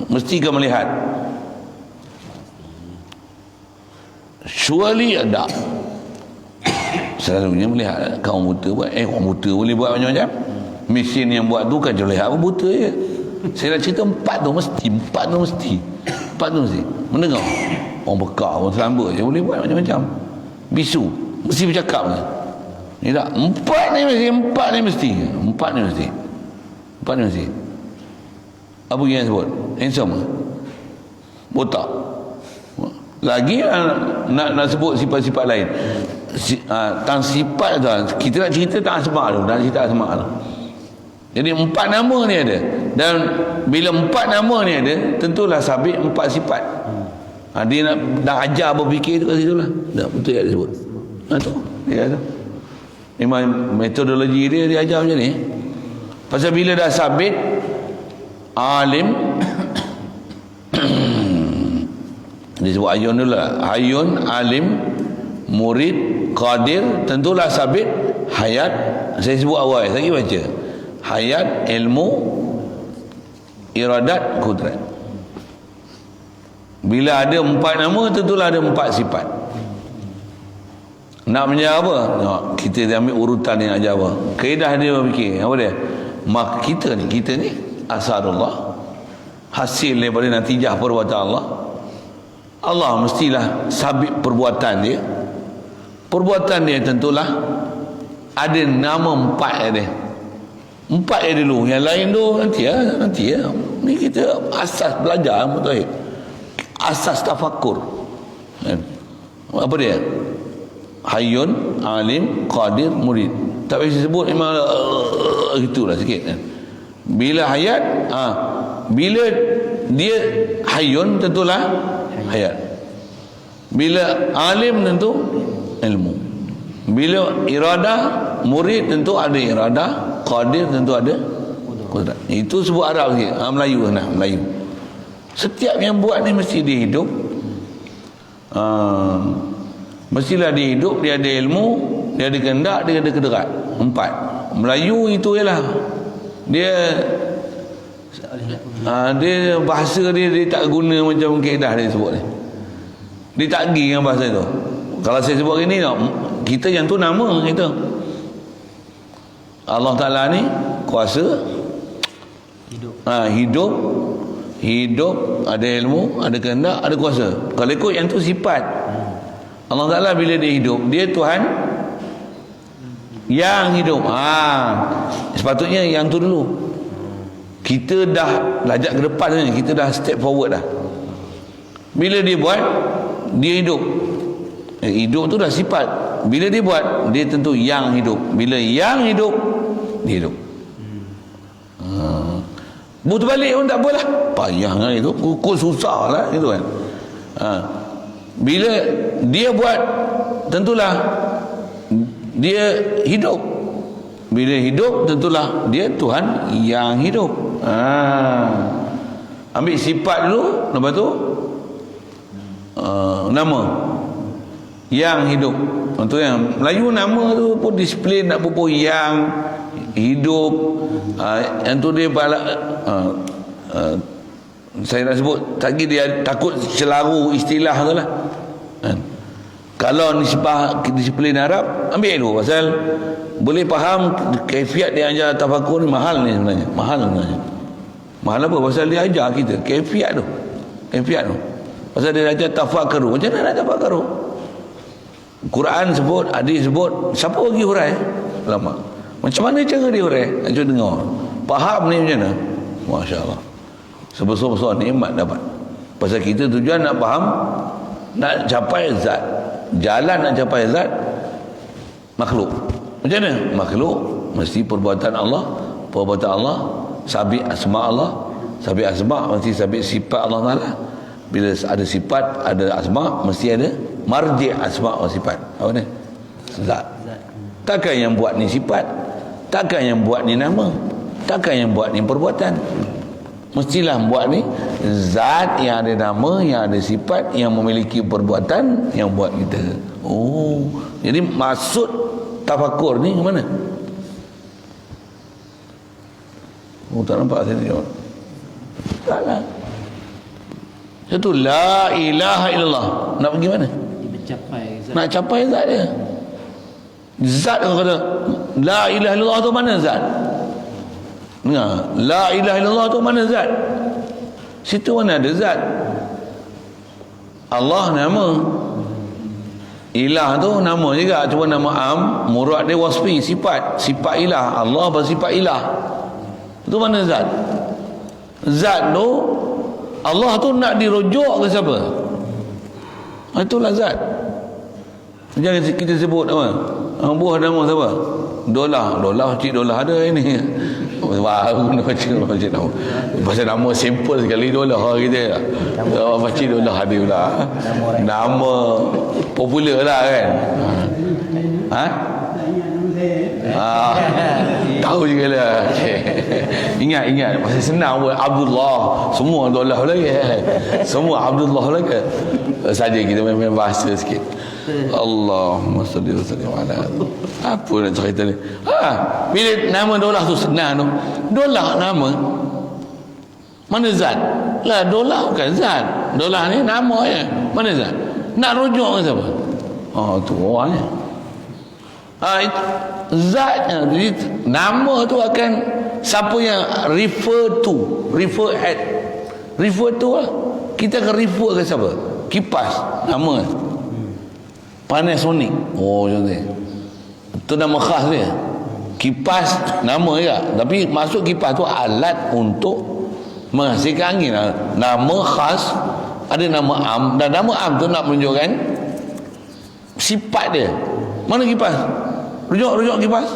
Mesti ke melihat? Surely ada. Selalunya melihat. Kaum buta buat, orang buta boleh buat macam-macam. Mesin yang buat tu kan lihat apa buta je. Saya nak cerita empat tu mesti. Empat tu mesti. Mendengar. Orang bekar, orang selamba je boleh buat macam-macam. Bisu mesti bercakap ke? Ni tak? Empat ni mesti. Apa yang sebut? Handsome ke? Botak? Lagi nak sebut sifat-sifat lain. Tentang sifat tu, kita nak cerita tak asma' tu, nak cerita asma' tu. Jadi empat nama ni ada. Dan bila empat nama ni ada, tentulah sabit empat sifat. Dia nak ajar berfikir tu kat situ lah. Tak betul yang dia sebut. Tu dia tu. Memang metodologi dia ajar macam ni. Pasal bila dah sabit alim dia sebut ayun dulu lah. Ayun, alim, murid, qadir, tentulah sabit hayat. Saya sebut awal, saya lagi baca. Hayat, ilmu, iradat, kudrat. Bila ada empat nama, tentulah ada empat sifat. Nak menjawab apa? Kita ambil urutan yang ajar apa. Kaedah dia berfikir. Apa dia? Maka kita ni asarullah, hasil daripada natijah perbuatan Allah. Allah mestilah sabit perbuatan dia. Perbuatan dia tentulah ada nama empat dia. Empat dia dulu. Yang lain tu nanti ya. Ni kita asas belajar mutahid. Asas tafakur. Apa dia? Hayyun, alim, qadir, murid. Tak payah sebut memang gitulah sikit kan. Bila hayat, bila dia hayyun tentulah hayat. Bila alim tentu ilmu. Bila iradah, murid tentu ada iradah, qadir tentu ada kudrat. Itu sebut Arab sikit. Melayu lah, Melayu. Setiap yang buat ni mesti dia hidup. Mestilah dia hidup, dia ada ilmu, dia ada kehendak, dia ada kudrat. Empat. Melayu itu ialah dia dia bahasa dia tak guna macam kaedah dia sebut ni. Dia tak pergi dengan bahasa tu. Kalau saya sebut gini, kita yang tu nama kita. Allah Ta'ala ni kuasa hidup, ada ilmu, ada kehendak, ada kuasa. Kalau ikut yang tu sifat. Allah Ta'ala bila dia hidup, dia Tuhan yang hidup. Sepatutnya yang tu dulu. Kita dah lajak ke depan ni, kita dah step forward dah. Bila dia buat, dia hidup. Hidup tu dah sifat. Bila dia buat, dia tentu yang hidup. Bila yang hidup, dia hidup. Buat balik pun tak apalah. Payah kan itu, pukul susah lah gitu kan. Bila dia buat, tentulah dia hidup. Bila hidup, tentulah dia Tuhan yang hidup. Ambil sifat dulu, lepas tu nama yang hidup. Untuk yang Melayu nama tu pun disiplin nak pupuk yang hidup. Yang tu dia saya nak sebut tadi, dia takut selaru istilah tu lah. Kalau nisbah disiplin Arab, ambil dulu pasal boleh faham kaifiat dia ajar tafakur ni. Mahal ni sebenarnya. Mahal apa? Pasal dia ajar kita kaifiat tu. Pasal dia ajar tafakuru. Macam mana nak tafakuru? Quran sebut, hadis sebut, siapa bagi hurai? Ulama. Macam mana cara dia hurai? Nak cuba dengar. Faham ni macam mana? Masya-Allah. Sebesar-besar nikmat dapat. Pasal kita tujuan nak faham, nak capai zat. Jalan nak capai zat makhluk. Macam mana? Makhluk mesti perbuatan Allah, sabit asma Allah. Sabit asma mesti sabit sifat Allah Taala. Bila ada sifat, ada asma, mesti ada marji' asma wa sifat. Apa ni? Zat. Takkan yang buat ni sifat, takkan yang buat ni nama, takkan yang buat ni perbuatan. Mestilah buat ni zat yang ada nama, yang ada sifat, yang memiliki perbuatan, yang buat kita. Jadi maksud tafakur ni ke mana? Oh, tak nampak saya tengok. Taklah. Itu la ilaha illallah. Nak pergi mana? Mencapai zat. Nak capai zat dia. Zat orang kata la ilaha illallah tu mana zat? Dengar, la ilaha illallah tu mana zat? Situ mana ada zat? Allah nama, ilah tu nama juga, cuma nama am, murad dia wasfi, sifat ilah. Allah bersifat ilah. Itu mana zat? Zat tu Allah tu nak dirujuk ke siapa? Itulah zat. Jangan kita sebut apa? Buah nama siapa? Dolah, cik Dolah ada ini. Baru nak baca nama. Pasal nama simple sekali Dolah kita. Cik Dolah ada pula. Nama popular lah kan. Tahu juga lah. Ingat pasal senang pun Abdullah, semua Dolah lagi. Semua Abdullah lagi. Saja kita main bahasa sikit. Allahumma salli wa sallim ala. Apa nak cerita ni? Bila nama Dolah tu senang tu. Dolah nama. Mana zat? Lah Dolah bukan zat. Dolah ni nama je. Mana zat? Nak rujuk ke siapa? Tu orangnya. Zatnya. Jadi nama tu akan siapa yang refer to lah. Kita akan refer ke siapa? Kipas nama. Panasonic. Macam tu. Itu nama khas dia. Kipas nama je. Tapi masuk kipas tu alat untuk menghasilkan angin. Nama khas, ada nama am, dan nama am tu nak menunjukkan sifat dia. Mana kipas? Rujuk kipas.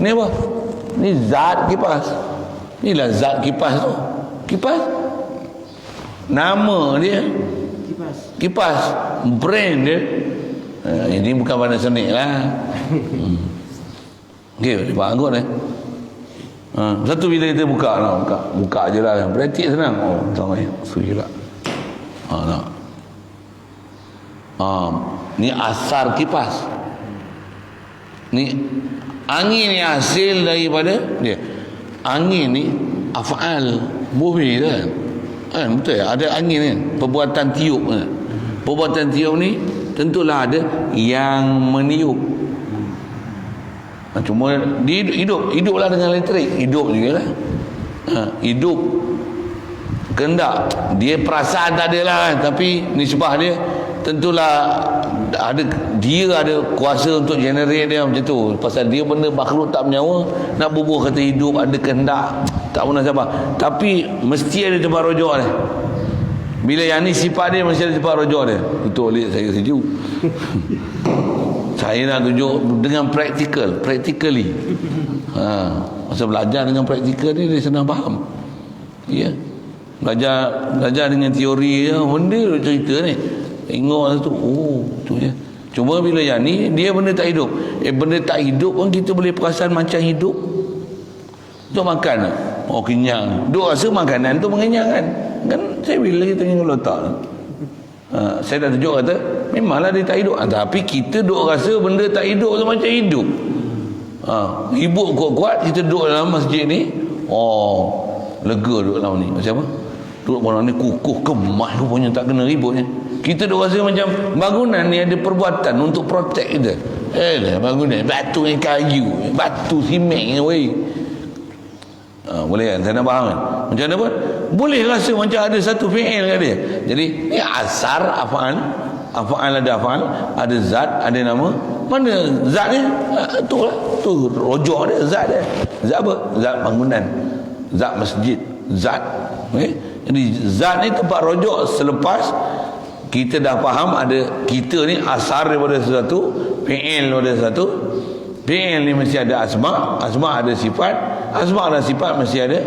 Ni apa? Ni zat kipas. Inilah zat kipas tu. Kipas nama dia kipas, brand dia. Ini bukan Panasonic lah. Okey, bagus ni. Satu bila kita buka je lah. Praktik senang. Tengok ni, suji lah. Nak. Ni asar kipas. Ni angin ni hasil daripada dia. Angin ni af'al bumi kan. Betul ya? Ada angin kan, perbuatan tiup kan. Perbuatan tiup ni tentulah ada yang meniup. Cuma dia hiduplah dengan elektrik, hidup juga lah. Hidup kehendak dia, perasaan tak ada lah kan. Tapi nisbah dia tentulah dia ada kuasa untuk generate dia macam tu. Pasal dia benda makhluk tak bernyawa, nak bubuh kata hidup, ada kehendak, tak pernah sabar. Tapi mesti ada tempat rujuk dia. Bila yang ni sifat dia, mesti ada tempat rujuk dia. Betul lihat saya setuju. Saya nak tunjuk dengan practically. Masa belajar dengan praktikal ni dia senang faham. Ya. Belajar dengan teori je, benda cerita ni. Tengok tu, tu je. Cuma bila yang ni dia benda tak hidup. Benda tak hidup pun kita boleh perasan macam hidup. Untuk makan. Kenyang. Duk rasa makanan tu mengenyangkan. Kan saya bila kita tengok letak. Saya dah tunjuk kata memanglah dia tak hidup. Tapi kita duk rasa benda tak hidup tu macam hidup. Hibuk kuat-kuat kita duduk dalam masjid ni. Lega duduk dalam ni. Macam apa? Duduk dalam ni kukuh kemas rupanya, tak kena ributnya. Kita duk rasa macam bangunan ni ada perbuatan untuk protect kita. Bangunan batu yang kayu, batu simen weh. Boleh kan? Saya nak faham kan? Macam mana pun boleh rasa macam ada satu fi'il kat dia. Jadi ni asar af'al. Af'al ada af'al, ada zat, ada nama. Mana zat dia? Tu lah. Tu rojok dia, zat dia. Zat apa? Zat bangunan, zat masjid, zat. Okay? Jadi zat ni tempat rojok selepas kita dah faham ada kita ni asar daripada sesuatu, fi'il daripada sesuatu. Fi'il ni mesti ada asma', asma' ada sifat, asma' dan sifat mesti ada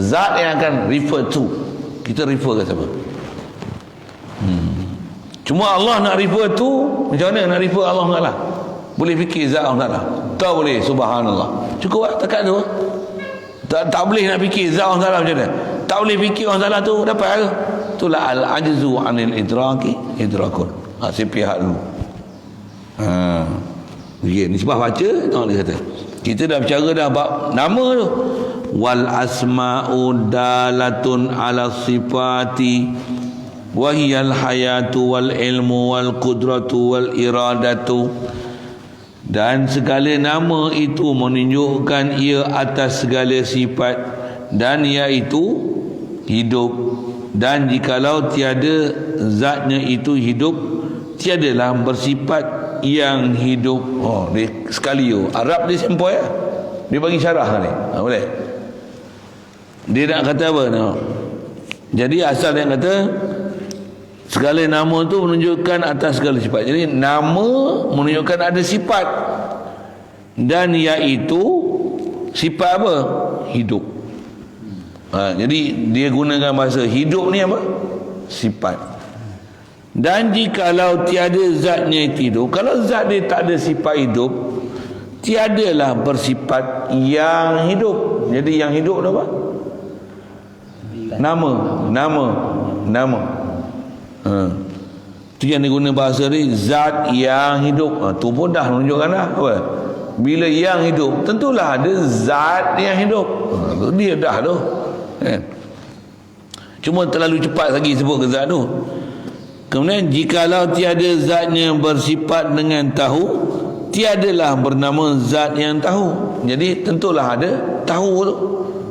zat yang akan refer to. Kita refer ke siapa? Cuma Allah nak refer tu, macam mana nak refer Allah Ta'ala? Boleh fikir zat Allah Ta'ala? Tak boleh, subhanallah. Cukup lah, takat tu. Tak boleh nak fikir zat Allah Ta'ala macam mana? Tak boleh fikir Allah Ta'ala tu, dapat ke? Itulah al-ajzu anil idraki idrakun. Saya pihak dulu. Ni sebab baca, tengok dia kata. Kita dah bercara dah bab nama tu. Wal asma'u dalatun ala sifati wa hiyal hayatu wal ilmu wal qudratu wal iradatu. Dan segala nama itu menunjukkan ia atas segala sifat, dan iaitu hidup. Dan jikalau tiada zatnya itu hidup, tiadalah bersifat yang hidup. Oh, dia sekali tu Arab dia sempoi lah. Dia bagi syarah ni. Boleh. Dia nak kata apa? No. Jadi asal dia kata segala nama tu menunjukkan atas segala sifat. Jadi nama menunjukkan ada sifat, dan iaitu sifat apa? Hidup. Jadi dia gunakan bahasa hidup ni apa? Sifat. Dan jikalau tiada zatnya itu hidup, kalau zat dia tak ada sifat hidup, tiadalah bersifat yang hidup. Jadi yang hidup tu apa? Nama. Tu yang diguna bahasa ni, zat yang hidup. Tu pun dah menunjukkan dah apa? Bila yang hidup, tentulah ada zat yang hidup. Dia dah tu. Cuma terlalu cepat lagi sebut ke zat tu. Kemudian jikalau tiada zatnya bersifat dengan tahu, tiadalah bernama zat yang tahu. Jadi tentulah ada tahu tu,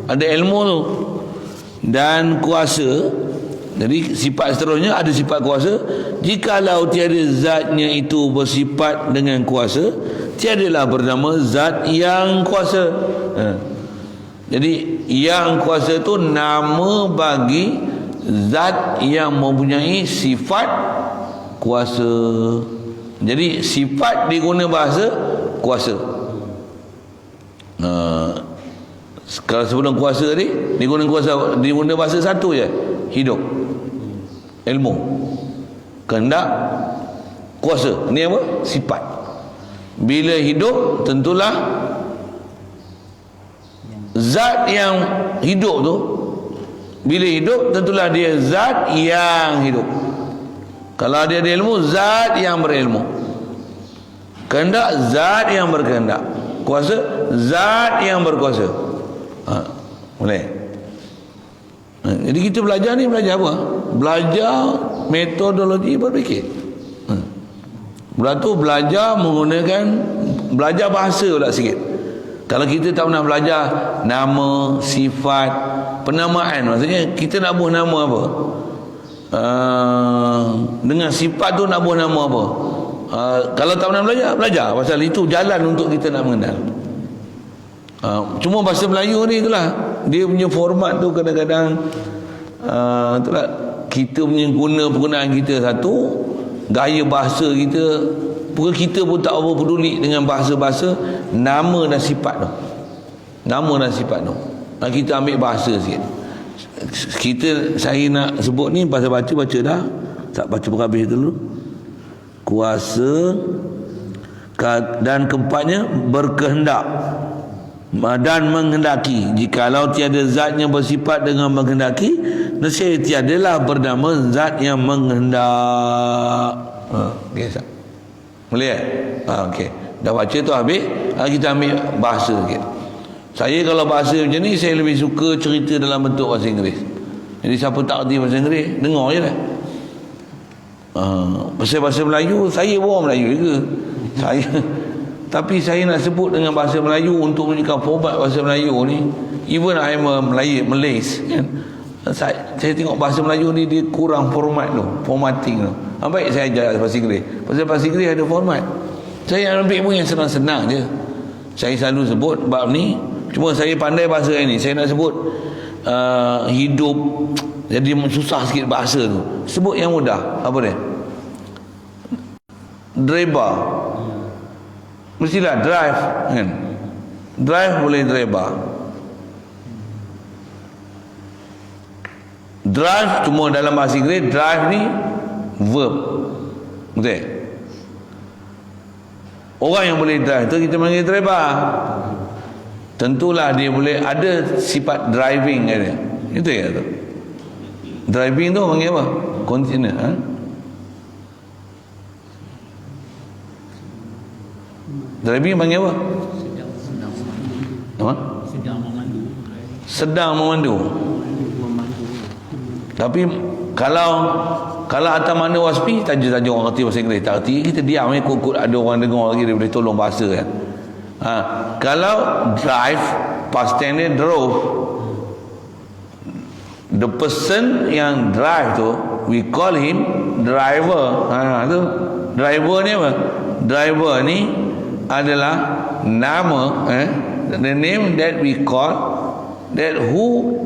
ada ilmu tu, dan kuasa. Jadi sifat seterusnya ada sifat kuasa. Jikalau tiada zatnya itu bersifat dengan kuasa, tiadalah bernama zat yang kuasa. Jadi yang kuasa tu nama bagi zat yang mempunyai sifat kuasa. Jadi sifat diguna bahasa kuasa. Kalau sebelum kuasa tadi diguna bahasa satu je, hidup, ilmu, kehendak, kuasa. Ni apa? Sifat. Bila hidup, tentulah zat yang hidup tu, bila hidup tentulah dia zat yang hidup. Kalau dia ada ilmu, zat yang berilmu. Kehendak, zat yang berkehendak. Kuasa, zat yang berkuasa. Boleh. Jadi kita belajar ni, belajar apa? Belajar metodologi berfikir. Belajar menggunakan, belajar bahasa pula sikit. Kalau kita tak pernah belajar nama, sifat, penamaan, maksudnya kita nak buat nama apa? Dengan sifat tu nak buat nama apa? Kalau tak pernah belajar pasal itu jalan untuk kita nak mengenal. Cuma bahasa Melayu ni itulah, dia punya format tu kadang-kadang itulah, kita punya penggunaan kita satu, gaya bahasa kita, kita pun tak apa peduli dengan bahasa-bahasa nama dan sifat tu. Nama dan sifat tu. Kita ambil bahasa sikit. Saya nak sebut ni pasal baca dah. Tak baca berhabis dulu. Kuasa dan keempatnya berkehendak dan menghendaki. Jikalau tiada zatnya bersifat dengan menghendaki, nescaya tiadalah bernama zat yang menghendak. Okey, boleh ya? Okey. Dah baca tu habis, kita ambil bahasa sikit. Saya kalau bahasa macam ni, saya lebih suka cerita dalam bentuk bahasa Inggeris. Jadi siapa tak kerti bahasa Inggeris, dengar je lah. Pasal bahasa Melayu, saya pun orang Melayu juga. Tapi saya nak sebut dengan bahasa Melayu untuk menunjukkan format bahasa Melayu ni. Even I am a Malays, kan? Saya tengok bahasa Melayu ni dia kurang format tu, formatting tu. Baik saya ajar bahasa Inggeris. Pasal bahasa Inggeris ada format. Saya ambil pun yang senang-senang je. Saya selalu sebut bab ni. Cuma saya pandai bahasa ini. Saya nak sebut hidup, jadi susah sikit bahasa tu. Sebut yang mudah. Apa dia? Driver. Mestilah drive, kan? Drive boleh driver. Drive cuma dalam bahasa Inggeris, drive ni verb. Betul? Orang yang boleh drive tu kita panggil driver. Tentulah dia boleh ada sifat driving dia. Itu ya tu. Driving tu panggil apa? Continue, Driving panggil apa? sedang memandu. Tapi kalau atas mana waspi, tajuk orang kerti bahasa Inggeris, tak kerti, kita diam ikut ada orang dengar lagi, dia boleh tolong bahasa kan. Kalau drive, past tense dia drove. The person yang drive tu, we call him driver. Tu driver ni apa? Driver ni adalah nama, the name that we call, that who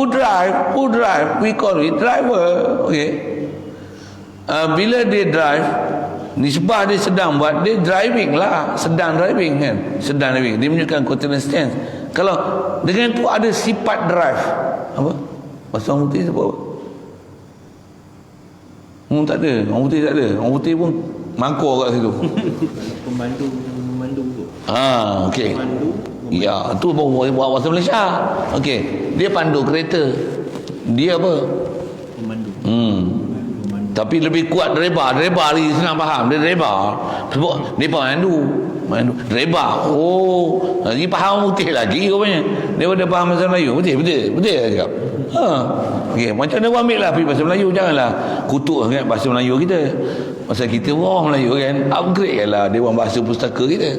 drive, we call it driver. Okay. Bila dia drive, nisbah dia sedang buat, dia driving lah, sedang driving kan, sedang driving, dia menunjukkan continuous tense. Kalau dengan tu ada sifat drive, apa bahasa orang putih sebut apa? Tak ada, orang putih tak ada, orang putih pun mangkuk kat situ. Memandu tu. Okey. Ya, tu buat bahasa Malaysia. Okey, dia pandu kereta. Dia apa? Pemandu. Tapi lebih kuat driver lagi senang faham. Dia driver. Sebab dia mandu. Driver. Lagi faham putih lagi rupanya. Dia pada faham bahasa Melayu. Betul saya cakap. Okey, macam mana ambil lah pergi bahasa Melayu, janganlah kutuk sangat bahasa Melayu kita. Pasal kita orang Melayu kan, upgrade lah Dewan Bahasa Pustaka kita.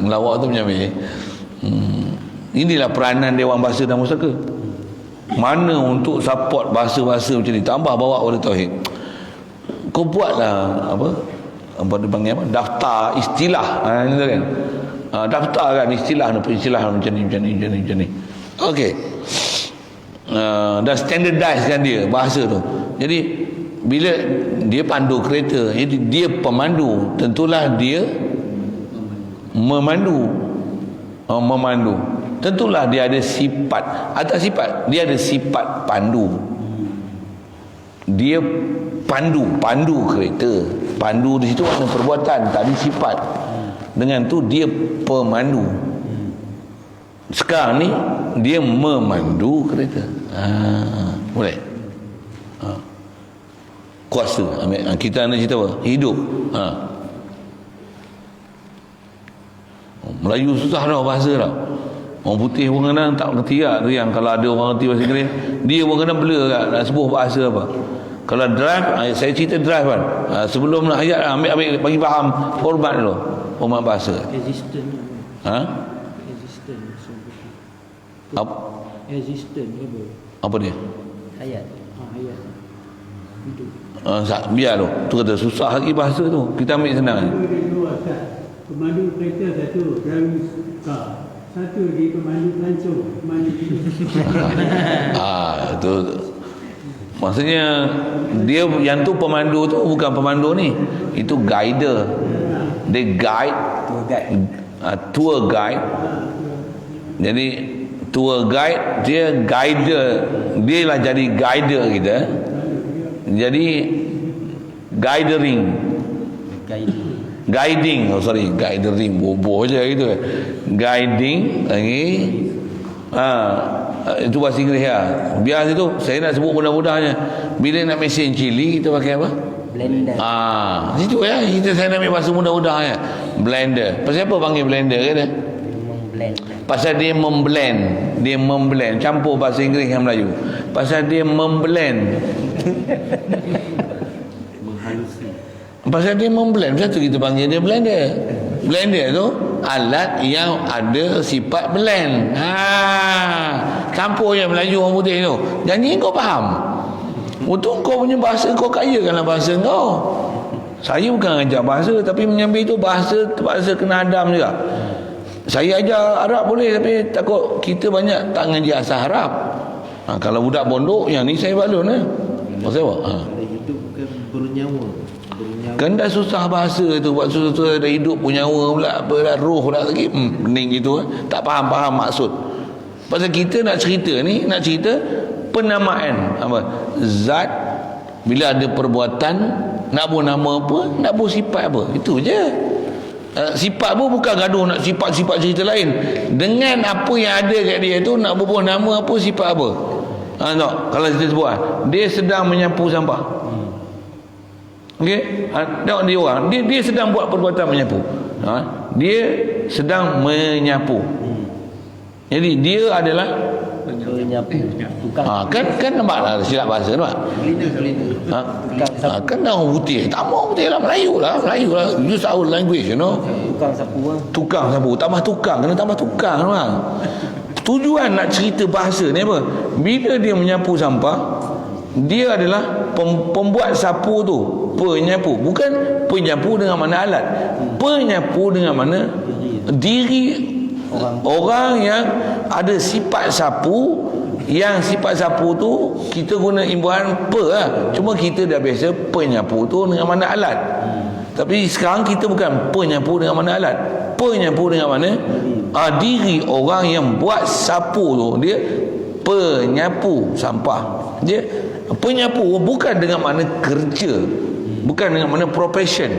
Melawak tu macam ni. Inilah peranan Dewan Bahasa dan Pustaka. Mana untuk support bahasa-bahasa macam ni, tambah bawa pada tauhid. Kau buatlah apa dipanggil apa, daftar istilah ni kan. Daftar kan istilah macam ni. Okey. Dah standardize kan dia bahasa tu. Jadi bila dia pandu kereta, jadi dia pemandu, tentulah dia memandu. Tentulah dia ada sifat. Atas sifat, dia ada sifat pandu. Dia pandu kereta. Pandu di situ ada perbuatan, tak ada sifat. Dengan tu dia pemandu. Sekarang ni dia memandu kereta. Boleh. Kuasa. Kita nak cerita apa? Hidup. Melayu susah dah bahasa dah. Orang putih pun kadang tak mengerti lah. Yang kalau ada orang mengerti bahasa Inggeris, dia pun kadang blur kan nak sebuah bahasa apa. Kalau drive, saya cerita drive kan. Sebelum nak ayat ambil bagi faham hormat dulu. Hormat bahasa. Existent. Apa? Existent Apa dia? Ayat. Ayat. Hidup. Biar tu. Tu kata susah lagi bahasa tu. Kita ambil senang. Pemandu kereta satu, driving car. Satu lagi pemandu pelancong, pemandu itu maksudnya dia yang tu pemandu tu bukan pemandu ni, itu guider. Dia guide, tour guide. Jadi tour guide dia guider, dia lah jadi guider kita. Jadi guiding, guiding boboh je gitu. Guiding lagi itu bahasa Inggeris lah. Biar situ saya nak sebut mudah-mudahnya. Bila nak mesin cili kita pakai apa? Blender. Situ ya. Saya nak ambil bahasa mudah-mudahnya. Blender. Pasal apa panggil blender kata? Memblend. Pasal dia memblend, campur bahasa Inggeris dengan Melayu. Pasal dia memblend. Pasal dia memblend, pasal tu kita panggil dia blender. Blender tu alat yang ada sifat blend. Campur je Melayu orang putih tu. Janji kau faham. Untuk kau punya bahasa, kau kayakanlah bahasa kau. Saya bukan ajar bahasa, tapi menyambil itu bahasa kena adam juga. Saya ajar Arab boleh, tapi takut kita banyak tak ngaji asal Arab. Kalau budak pondok, yang ni saya balun lah. Pasal apa? Hidup bukan bernyawa. Kan dah susah bahasa tu, buat susah ada hidup punya nyawa pula, apa dah roh pula lagi. Pening gitu, tak faham maksud. Pasal kita nak cerita ni, nak cerita penamaan apa? Zat bila ada perbuatan, nak buat nama apa, nak buat sifat apa. Itu je. Sifat pun bukan gaduh nak sifat-sifat cerita lain. Dengan apa yang ada kat dia tu, nak buat nama apa, sifat apa. Tak? Kalau kita sebut dia sedang menyapu sampah. Okey, tengok dia orang, dia sedang buat perbuatan menyapu. Dia sedang menyapu. Jadi dia adalah Penyapu. Tukang. kan nampaklah silap bahasa nampak. Kan orang putih, tak mau putih lah, Melayu lah, use our language, you know. Tukang sapu lah. Tukang sapu, tambah tukang, kena tambah tukang nampak. Tujuan nak cerita bahasa ni apa? Bila dia menyapu sampah, dia adalah pembuat sapu tu, penyapu, bukan penyapu dengan mana alat, penyapu dengan mana diri orang yang ada sifat sapu. Yang sifat sapu tu kita guna imbuhan pe lah. Cuma kita dah biasa penyapu tu dengan mana alat. Tapi sekarang kita bukan penyapu dengan mana alat, penyapu dengan mana diri orang yang buat sapu tu. Dia penyapu sampah. Dia penyapu bukan dengan mana kerja, bukan dengan mana profession.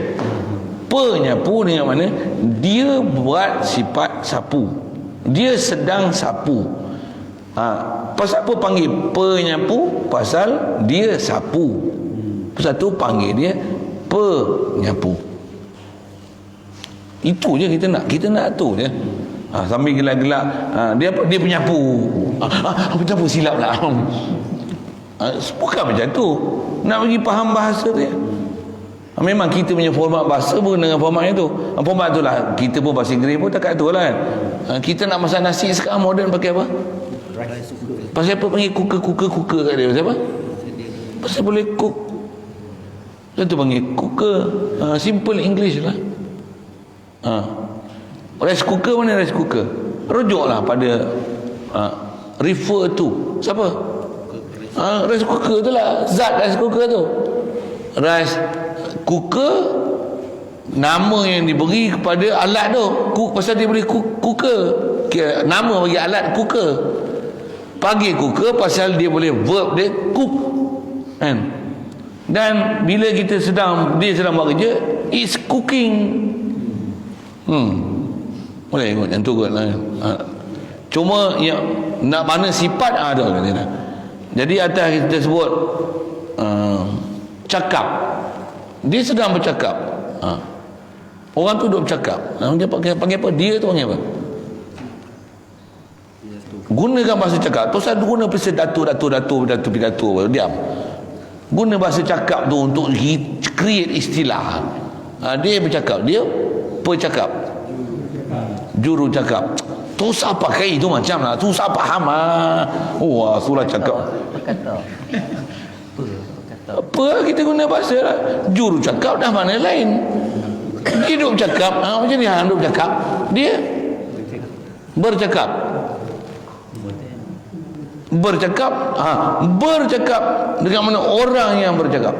Penyapu dengan mana dia buat sifat sapu, dia sedang sapu. Pasal apa panggil penyapu? Pasal dia sapu. Pasal tu panggil dia penyapu. Itu je kita nak tu je. Sambil gelak-gelak, dia penyapu. Penyapu silap lah. Bukan macam tu. Nak bagi faham bahasa dia. Memang kita punya format bahasa pun dengan format itu. Format tu lah. Kita pun bahasa Inggeris pun tak kat tu lah kan. Kita nak masak nasi sekarang moden pakai apa? Pasal apa panggil cooker kat dia? Pasal apa? Pasal boleh cook. Pasal tu panggil cooker. Simple English lah. Rice cooker, mana rice cooker? Rujuklah pada refer to. Siapa? Rice cooker tu lah. Zat rice cooker tu. Rice cooker, nama yang diberi kepada alat tu. Pasal dia boleh cooker. Nama bagi alat cooker. Panggil cooker pasal dia boleh verb dia cook kan. Dan bila dia sedang buat kerja, it's cooking. Boleh ikut yang tu kot lah. Cuma yang nak mana sifat ada kata. Jadi atas kita sebut cakap, dia sedang bercakap. Orang tu duduk bercakap. Dia panggil apa? Dia tu panggil apa? Gunakan bahasa cakap. Pasal guna pidato, diam. Guna bahasa cakap tu untuk create istilah. Dia bercakap, dia percakap, juru cakap. Susah pakai itu macam lah, susah faham lah. Surah cakap. Apa kita guna bahasa lah. Juru cakap dah mana lain. Dia duduk bercakap. Macam ni duduk bercakap. Dia bercakap. Bercakap dengan mana orang yang bercakap.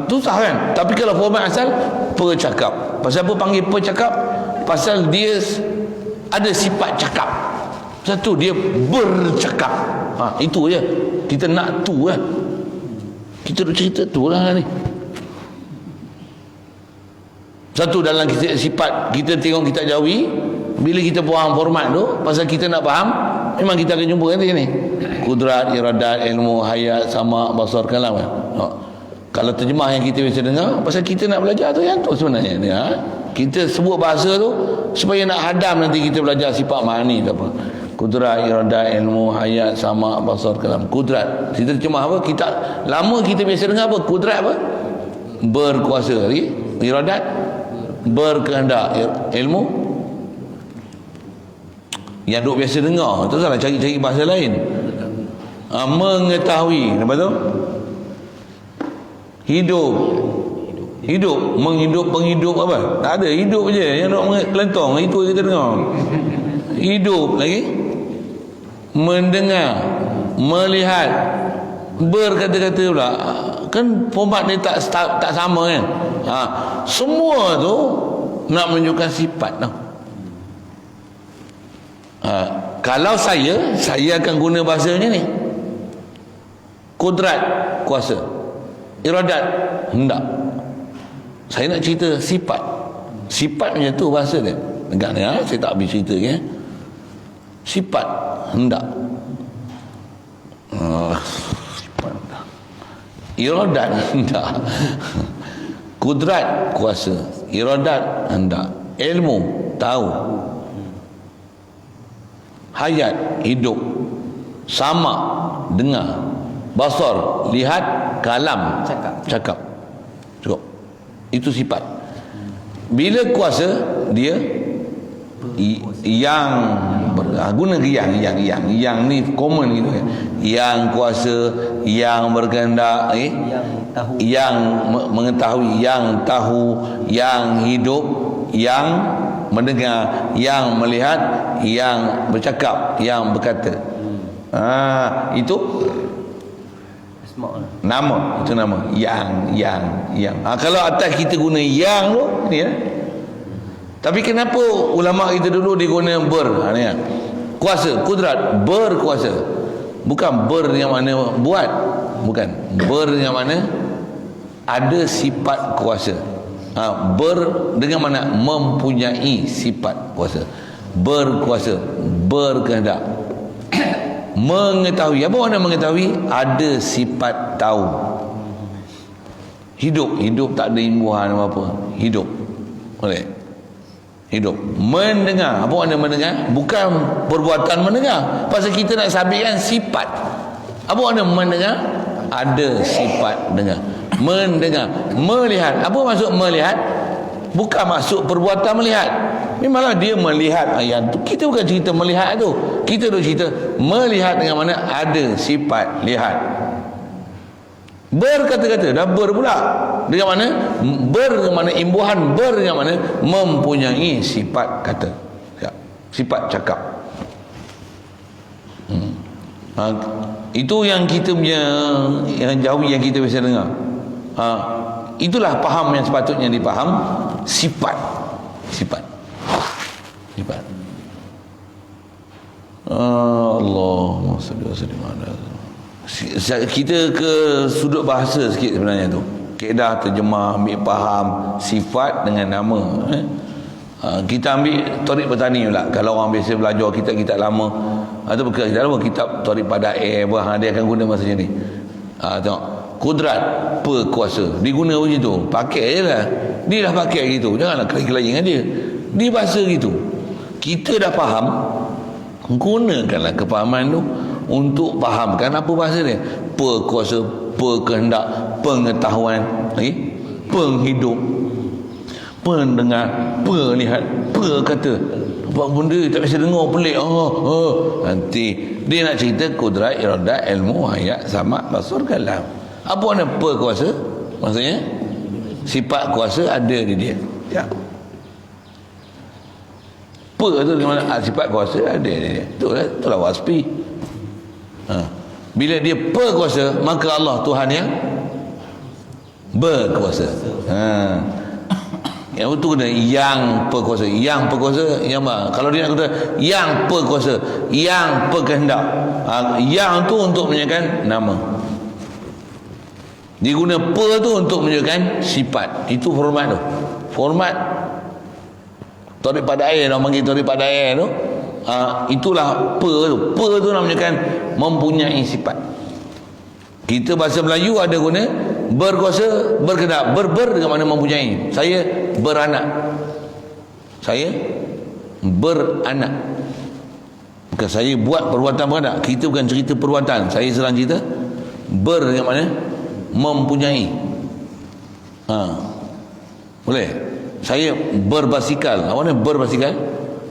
Susah kan? Tapi kalau format asal percakap. Pasal apa panggil percakap? Pasal dia ada sifat cakap. Satu, dia bercakap. Itu je. Kita nak tu lah. Kita duk cerita tu lah ni. Satu dalam sifat kita tengok kita jauhi. Bila kita faham format tu, pasal kita nak faham, memang kita akan jumpa nanti ni. Kudrat, iradat, ilmu, hayat, sama, basar, kalam. Kalau terjemah yang kita biasa dengar, pasal kita nak belajar tu yang tu sebenarnya. Kita sebut bahasa tu supaya nak hadam nanti kita belajar sifat ma'ani tu apa. Kudrat, iradat, ilmu, hayat, sama, basar, kalam. Kudrat. Kita terjemah apa? Lama kita biasa dengar apa? Kudrat apa? Berkuasa. Iradat, berkehendak. Ilmu, yang duk biasa dengar. Tu salah, cari bahasa lain. Mengetahui. Apa tu? Hidup, menghidup, penghidup apa? Tak ada, hidup je yang duk kelentong. Itu kita dengar. Hidup lagi. Mendengar, melihat, berkata-kata pula. Kan format ni tak sama kan. Semua tu nak menunjukkan sifat tau. Kalau saya akan guna bahasanya ni. Kudrat, kuasa. Iradat, hendak. Saya nak cerita sifat. Sifat macam tu bahasa dia. Dengar ni, saya tak habis cerita ya. Sifat, hendak. Sifat, hendak. Iradat, hendak. Kudrat, kuasa. Iradat, hendak. Ilmu, tahu. hayat, hidup, sama, dengar, basar, lihat, kalam, cakap. Cukup. Itu sifat. Bila kuasa dia yang guna yang ni common gitu kan. Yang kuasa, yang berkehendak, yang mengetahui, yang tahu, yang hidup, yang mendengar, yang melihat, yang bercakap, yang berkata. Itu nama, itu nama yang. Kalau atas kita guna yang tu ni tapi kenapa ulama kita dulu diguna ni kuasa, kudrat, berkuasa, bukan yang mana buat, bukan yang mana ada sifat kuasa. Dengan mana mempunyai sifat kuasa, berkuasa, berkehendak, mengetahui. Apa makna mengetahui? Ada sifat tahu. Hidup tak ada imbuhan apa-apa. Hidup. Boleh? Hidup. Mendengar. Apa makna mendengar? Bukan perbuatan mendengar. Pasal kita nak sabitkan sifat. Apa makna mendengar? Ada sifat dengar. Mendengar. Melihat. Apa maksud melihat? Bukan maksud perbuatan melihat. Memanglah dia melihat ayat tu. Kita bukan cerita melihat tu. Kita duk cerita melihat dengan mana ada sifat lihat. Berkata-kata dah ber pula. Dengan mana? Ber dengan mana imbuhan, ber dengan mana mempunyai sifat kata. Ya. Sifat cakap. Itu yang kita punya yang jauh yang kita biasa dengar. Itulah faham yang sepatutnya dipaham. Sifat. Allahumma salli wa sallim ala. Kita ke sudut bahasa sikit sebenarnya tu. Kaedah terjemah, ambil faham sifat dengan nama. Kita ambil Tarik Bertani pula. Kalau orang biasa belajar kitab-kitab lama atau bukan kitab lama, kitab Tarik Padae apa, dia akan guna bahasa macam ni. Tengok, kudrat, perkuasa, diguna macam tu. Pakai je lah. Dia dah pakai gitu. Janganlah kelai-kelai dengan dia. Dia bahasa gitu. Kita dah faham, gunakanlah kefahaman tu untuk fahamkan apa bahasa dia. Perkuasa, perkehendak, pengetahuan, penghidup, pendengar, perlihat, perkata. Apa benda tak biasa dengar, pelik. Nanti dia nak cerita kudrat, iradat, ilmu, hayat, sama, basar, kalam. Apa makna perkuasa? Maksudnya sifat kuasa ada di dia. Ya. Per tu dengan mana sifat kuasa ada di dia. Itulah wasfi. Bila dia perkuasa, maka Allah Tuhan yang berkuasa. Yang itu kena yang perkuasa. Yang perkuasa, yang apa? Kalau dia nak kata yang perkuasa, yang berkehendak, yang tu untuk menyatakan nama. Dia guna per tu untuk menunjukkan sifat. Itu format tu. Format Tarik Padae, orang panggil Tarik Padae tu. Itulah per tu. Per tu nak menunjukkan mempunyai sifat. Kita bahasa Melayu ada guna berkuasa, berkehendak, ber dengan mana mempunyai. Saya beranak. Saya beranak. Bukan saya buat perbuatan beranak. Kita bukan cerita perbuatan. Saya sedang cerita ber dengan mana mempunyai. Boleh? Saya berbasikal. Apa makna berbasikal?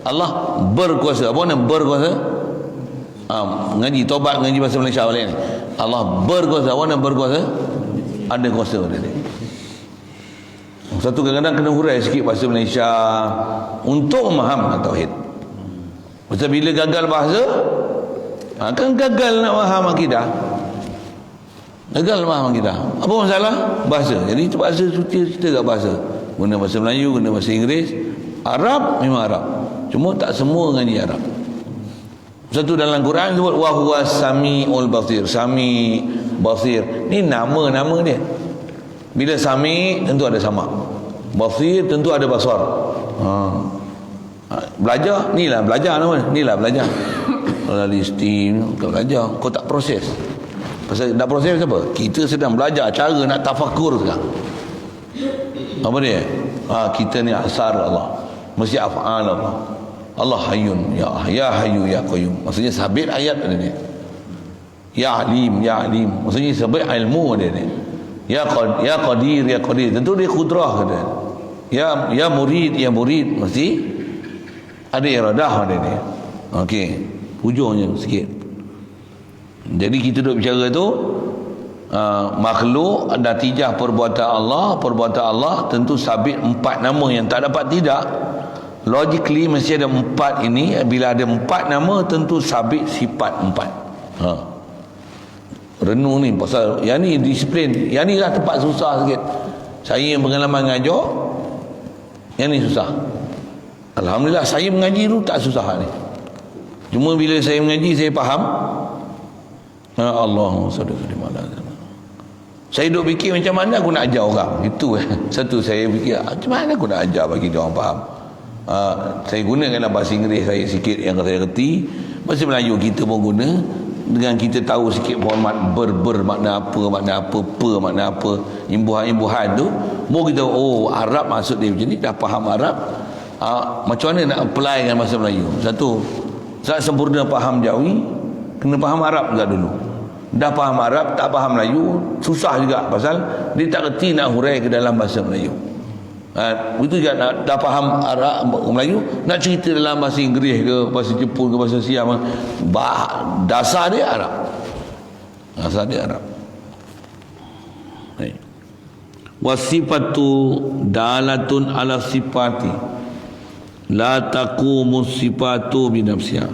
Allah berkuasa. Apa makna berkuasa? Ngaji taubat, ngaji bahasa Malaysia balik ni. Allah berkuasa. Apa makna berkuasa? Ada kuasa pada dia. Satu kadang-kadang kena hurai sikit bahasa Malaysia untuk memaham tauhid. Pasal bila gagal bahasa, kan gagal nak faham akidah. Gagal faham akidah. Apa masalah? Bahasa. Jadi itu bahasa kita tak bahasa. Guna bahasa Melayu, guna bahasa Inggeris, Arab memang Arab. Cuma tak semua ngaji Arab. Satu dalam Quran sebut wa huwa samiul basir. Sami, basir. Ni nama-nama dia. Bila sami tentu ada sama. Basir tentu ada basar. Belajar, inilah belajar nama. Inilah belajar. Kalau listing, kau belajar, kau tak proses. Pasal nak proses apa? Kita sedang belajar cara nak tafakur sekarang. Apa dia? Kita ni asar Allah. Mesti af'al Allah. Allah Hayyun, ya Hayyu ya Qayyum. Maksudnya sabit ayat ada ni. Ya Alim, ya Alim. Maksudnya sabit ilmu ada ni. Ya Qadir, ya Qadir. Tentu dia kudrah ada. Ya Murid, ya Murid. Mesti ada iradah ada ni. Okey, hujungnya sikit. Jadi kita duk bicara tu makhluk, natijah perbuatan Allah tentu sabit 4 nama yang tak dapat tidak. Logically mesti ada 4 ini. Bila ada 4 nama tentu sabit sifat 4. Renung ni pasal yang ni disiplin. Yang ni lah tempat susah sikit. Saya yang pengalaman ngajar, yang ni susah. Alhamdulillah saya mengaji tu tak susah ni. Cuma bila saya mengaji saya faham. Allahumma salli ala saya duk fikir macam mana aku nak ajar orang. Itu satu saya fikir macam mana aku nak ajar bagi dia orang faham. Saya gunakanlah bahasa Inggeris saya sikit yang saya reti. Bahasa Melayu kita pun guna. Dengan kita tahu sikit format makna apa, makna apa, imbuhan tu, baru kita Arab maksud dia macam ni, dah faham Arab. Macam mana nak apply dengan bahasa Melayu? Satu, saat sempurna faham Jawi, kena faham Arab juga dulu. Dah faham Arab, tak faham Melayu, susah juga pasal dia tak reti nak hurai ke dalam bahasa Melayu. Begitu juga dah faham Arab Melayu, nak cerita dalam bahasa Inggeris ke bahasa Jepun ke bahasa Siam, dasar dia Arab. Wasifatu dalatun ala sifati la taqumu sifatu binafsiha.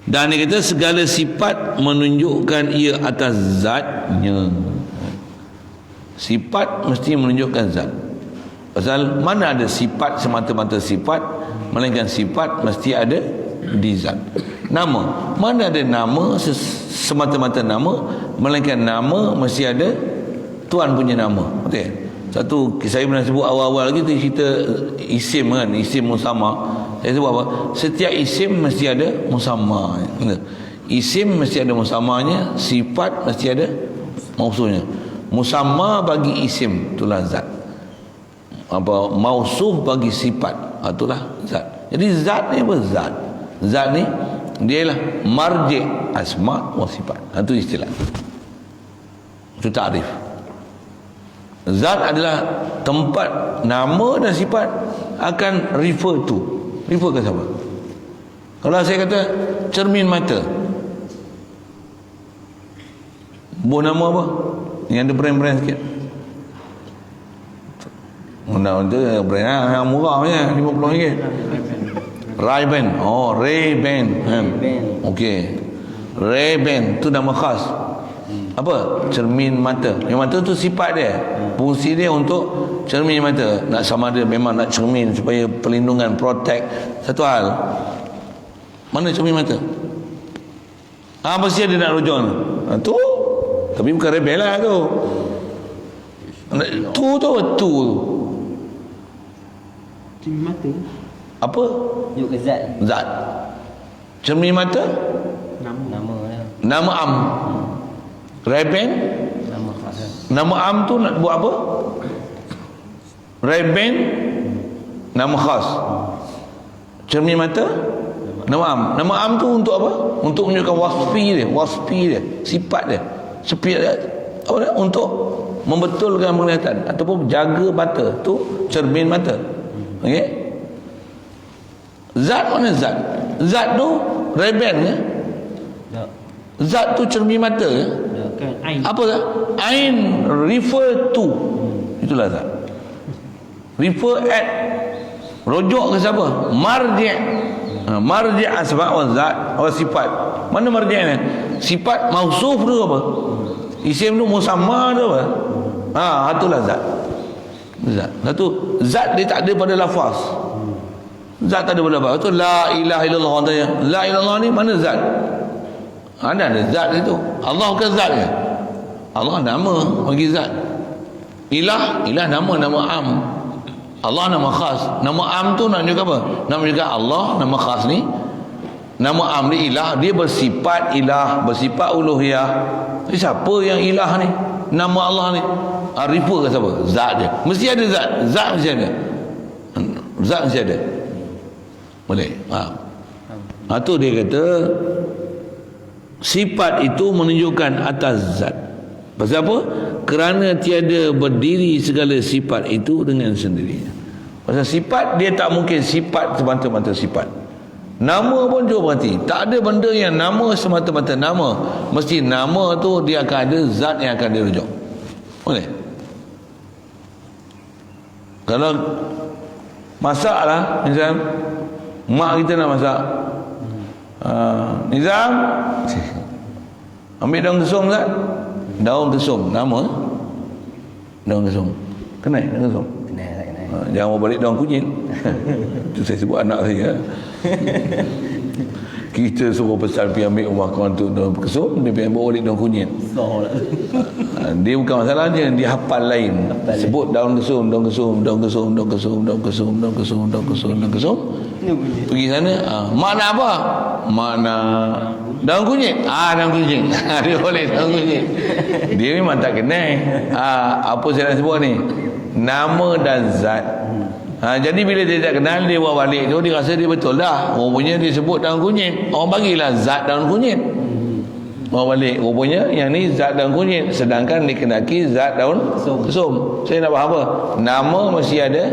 Dan dia kata segala sifat menunjukkan ia atas zatnya. Sifat mesti menunjukkan zat. Pasal mana ada sifat semata-mata sifat, melainkan sifat mesti ada di zat. Nama, mana ada nama semata-mata nama, melainkan nama mesti ada Tuhan punya nama. Betul? Satu saya pernah sebut awal-awal lagi tu cerita isim kan, isim musamma. Saya sebut apa? Setiap isim mesti ada musamma. Isim mesti ada musammanya, sifat mesti ada mausulnya. Musamma bagi isim itulah zat. Mausuf bagi sifat itulah zat. Jadi zat ni apa? Zat ni dia lah marji' asma wa sifat. Itu istilah. Itu takrif. Zat adalah tempat nama dan sifat akan refer to. Refer ke siapa? Kalau saya kata cermin mata, buah nama apa? Yang ada brand-brand sikit. Benda tu brand yang murah punya, RM50. Ray-Ban. Ray-Ban. Okey. Ray-Ban tu nama khas. Apa? Cermin mata. Yang mata tu sifat dia. Fungsi dia untuk cermin mata. Nak sama ada memang nak cermin supaya perlindungan, protect. Satu hal. Mana cermin mata? Apa sih dia nak rujuk tu? Tapi bukan rebel lah tu. Tu. Cermin mata. Apa? Yuk ke zat. Zat. Cermin mata? Nama dia. Nama am. Ray-Ban? Nama khas. Nama am tu nak buat apa? Ray-Ban? Nama khas. Cermin mata? Nama am. Nama am tu untuk apa? Untuk menunjukkan wasfi dia, sifat dia. Sifat dia apa dia? Untuk membetulkan penglihatan ataupun jaga mata. Tu cermin mata. Okey? Zat mana zat? Zat tu Ray-Ban ke? Tak. Zat tu cermin mata ke? Kan ain. Apa zat? Ain refer to. Itulah zat. Refer at. Rujuk ke siapa? Marji'. Marji' asma' wa zat wa sifat. Mana marji'nya? Sifat mausuf tu apa? Isim tu musamma tu apa? Itulah zat. Zat. Satu zat dia tak ada pada lafaz. Zat tak ada pada lafaz. Itu la ilaha illallah katanya. La ilallah ni mana zat? Ada zat itu. Allah bukan zat ke? Allah nama bagi zat. Ilah nama am. Allah nama khas. Nama am tu nak juga apa? Nama juga Allah, nama khas ni. Nama am ni ilah, dia bersifat ilah, bersifat uluhiyah. Siapa yang ilah ni? Nama Allah ni. Refer ke siapa? Zat dia. Mesti ada zat. Zat mesti ada. Zat mesti ada. Boleh? Faham? Tu dia kata sifat itu menunjukkan atas zat. Pasal apa? Kerana tiada berdiri segala sifat itu dengan sendirinya. Pasal sifat dia tak mungkin sifat semata-mata sifat. Nama pun cuba perhati, tak ada benda yang nama semata-mata nama. Mesti nama tu dia akan ada zat yang akan dirujuk. Boleh? Kalau masak lah, misal mak kita nak masak, Nizam ambil daun kesum kan? Daun kesum, nama daun kesum. Kenal daun kesum? Kenal. Jangan bawa balik daun kunyit. Itu saya sebut anak saya. Kita suruh pesan pergi ambil rumah kawan tu daun kesum, dia pergi bawa balik daun kunyit. Dia bukan masalahnya, dia hafal lain. Sebut daun kesum, daun kesum, daun kesum, daun kesum, daun kesum, daun kesum, daun kesum, daun kesum. Pergi sana, makna apa? Makna daun kunyit. Daun kunyit. Dia boleh daun kunyit. Dia memang tak kenal. Apa saya nak sebut ni? Nama dan zat. Jadi bila dia tak kenal, dia bawa balik tu, dia rasa dia betul dah. Rupanya dia sebut daun kunyit. Orang bagilah zat daun kunyit. Bawa balik, rupanya yang ni zat daun kunyit, sedangkan dikenaki zat daun kesum. Saya nak faham apa? Nama mesti ada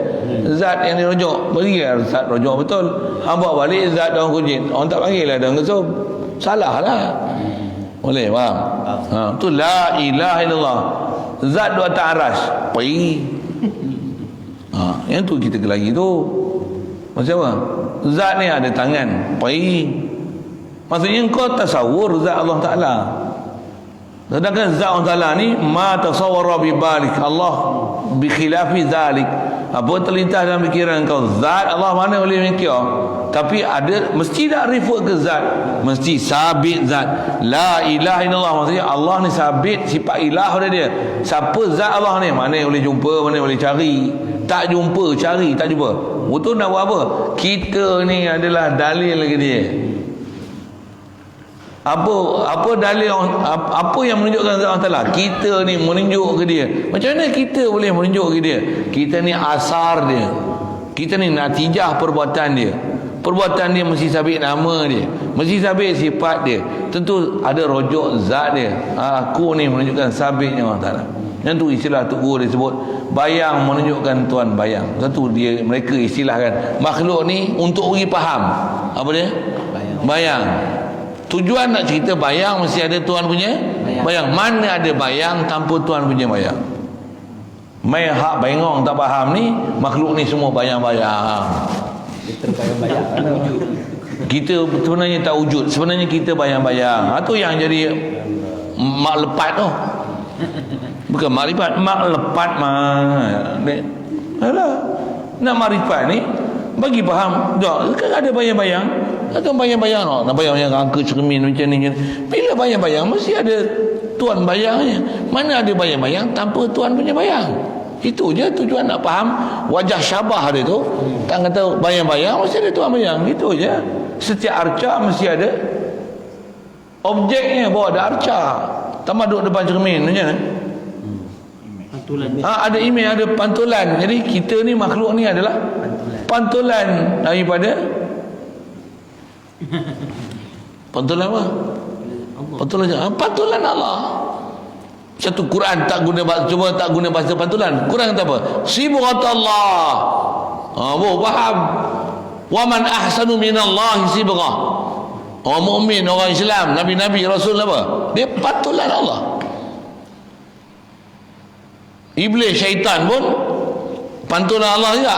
zat yang dirujuk. Berilah zat rujuk betul. Bawa balik zat daun kunyit, orang tak panggil lah daun kesum. Salah lah. Boleh faham? Tu la ilaha illallah, zat dua atas aras. Yang tu kita kelahi tu. Macam apa? Zat ni ada tangan. Maksudnya kau tasawur zat Allah Ta'ala. Sedangkan zat Allah Ta'ala ni ma tasawwara bi balik Allah bi khilafi zalik. Apa terlintas dalam fikiran kau, zat Allah mana boleh mikir. Tapi ada, mesti tak refer ke zat, mesti sabit zat. La ilaha illallah, maksudnya Allah ni sabit sifat ilah pada dia. Siapa zat Allah ni? Mana yang boleh jumpa, mana yang boleh cari. Tak jumpa, cari tak jumpa. Betul nak buat apa? Kita ni adalah dalil lagi dia. Apa dalil, apa yang menunjukkan zat Allah Ta'ala? Kita ni menunjuk ke dia. Macam mana kita boleh menunjuk ke dia? Kita ni asar dia, kita ni natijah perbuatan dia. Perbuatan dia mesti sabit nama dia, mesti sabit sifat dia. Tentu ada rujuk zat dia. Aku ni menunjukkan sabitnya Allah Ta'ala. Yang tu istilah Tok Guru dia sebut bayang menunjukkan Tuan bayang. Satu dia, mereka istilahkan makhluk ni untuk bagi faham. Apa dia? Bayang. Tujuan nak cerita bayang mesti ada Tuan punya bayang. Mana ada bayang tanpa Tuan punya bayang? Mai hak bengong tak faham ni, makhluk ni semua bayang-bayang. Kita bayang-bayang. Kita sebenarnya tak wujud, sebenarnya kita bayang-bayang. Itu yang jadi mak lepat tu. Bukan makrifat, mak lepat alah. Nak makrifat ni bagi faham. Kan ada bayang-bayang. Atau bayang-bayang nak bayang-bayang angka cermin macam ni. Bila bayang-bayang mesti ada Tuan bayangnya. Mana ada bayang-bayang tanpa Tuan punya bayang. Itu je tujuan nak faham wajah syabah dia tu. Tak kata bayang-bayang mesti ada Tuan bayang. Itu je. Setiap arca mesti ada objeknya. Bawa ada arca. Tambah duduk depan cermin macam mana? Pantulan. Ada imej, ada pantulan. Jadi kita ni makhluk ni adalah pantulan daripada pantulan apa? Pantulan Allah. Satu Quran tak guna, cuma tak guna bahasa pantulan. Quran kata apa? Sibghatullah. Faham? Wa man ahsanu minallahi sibghah. Orang mukmin, orang Islam, nabi-nabi, rasul apa? Dia pantulan Allah. Iblis, syaitan pun pantulan Allah juga.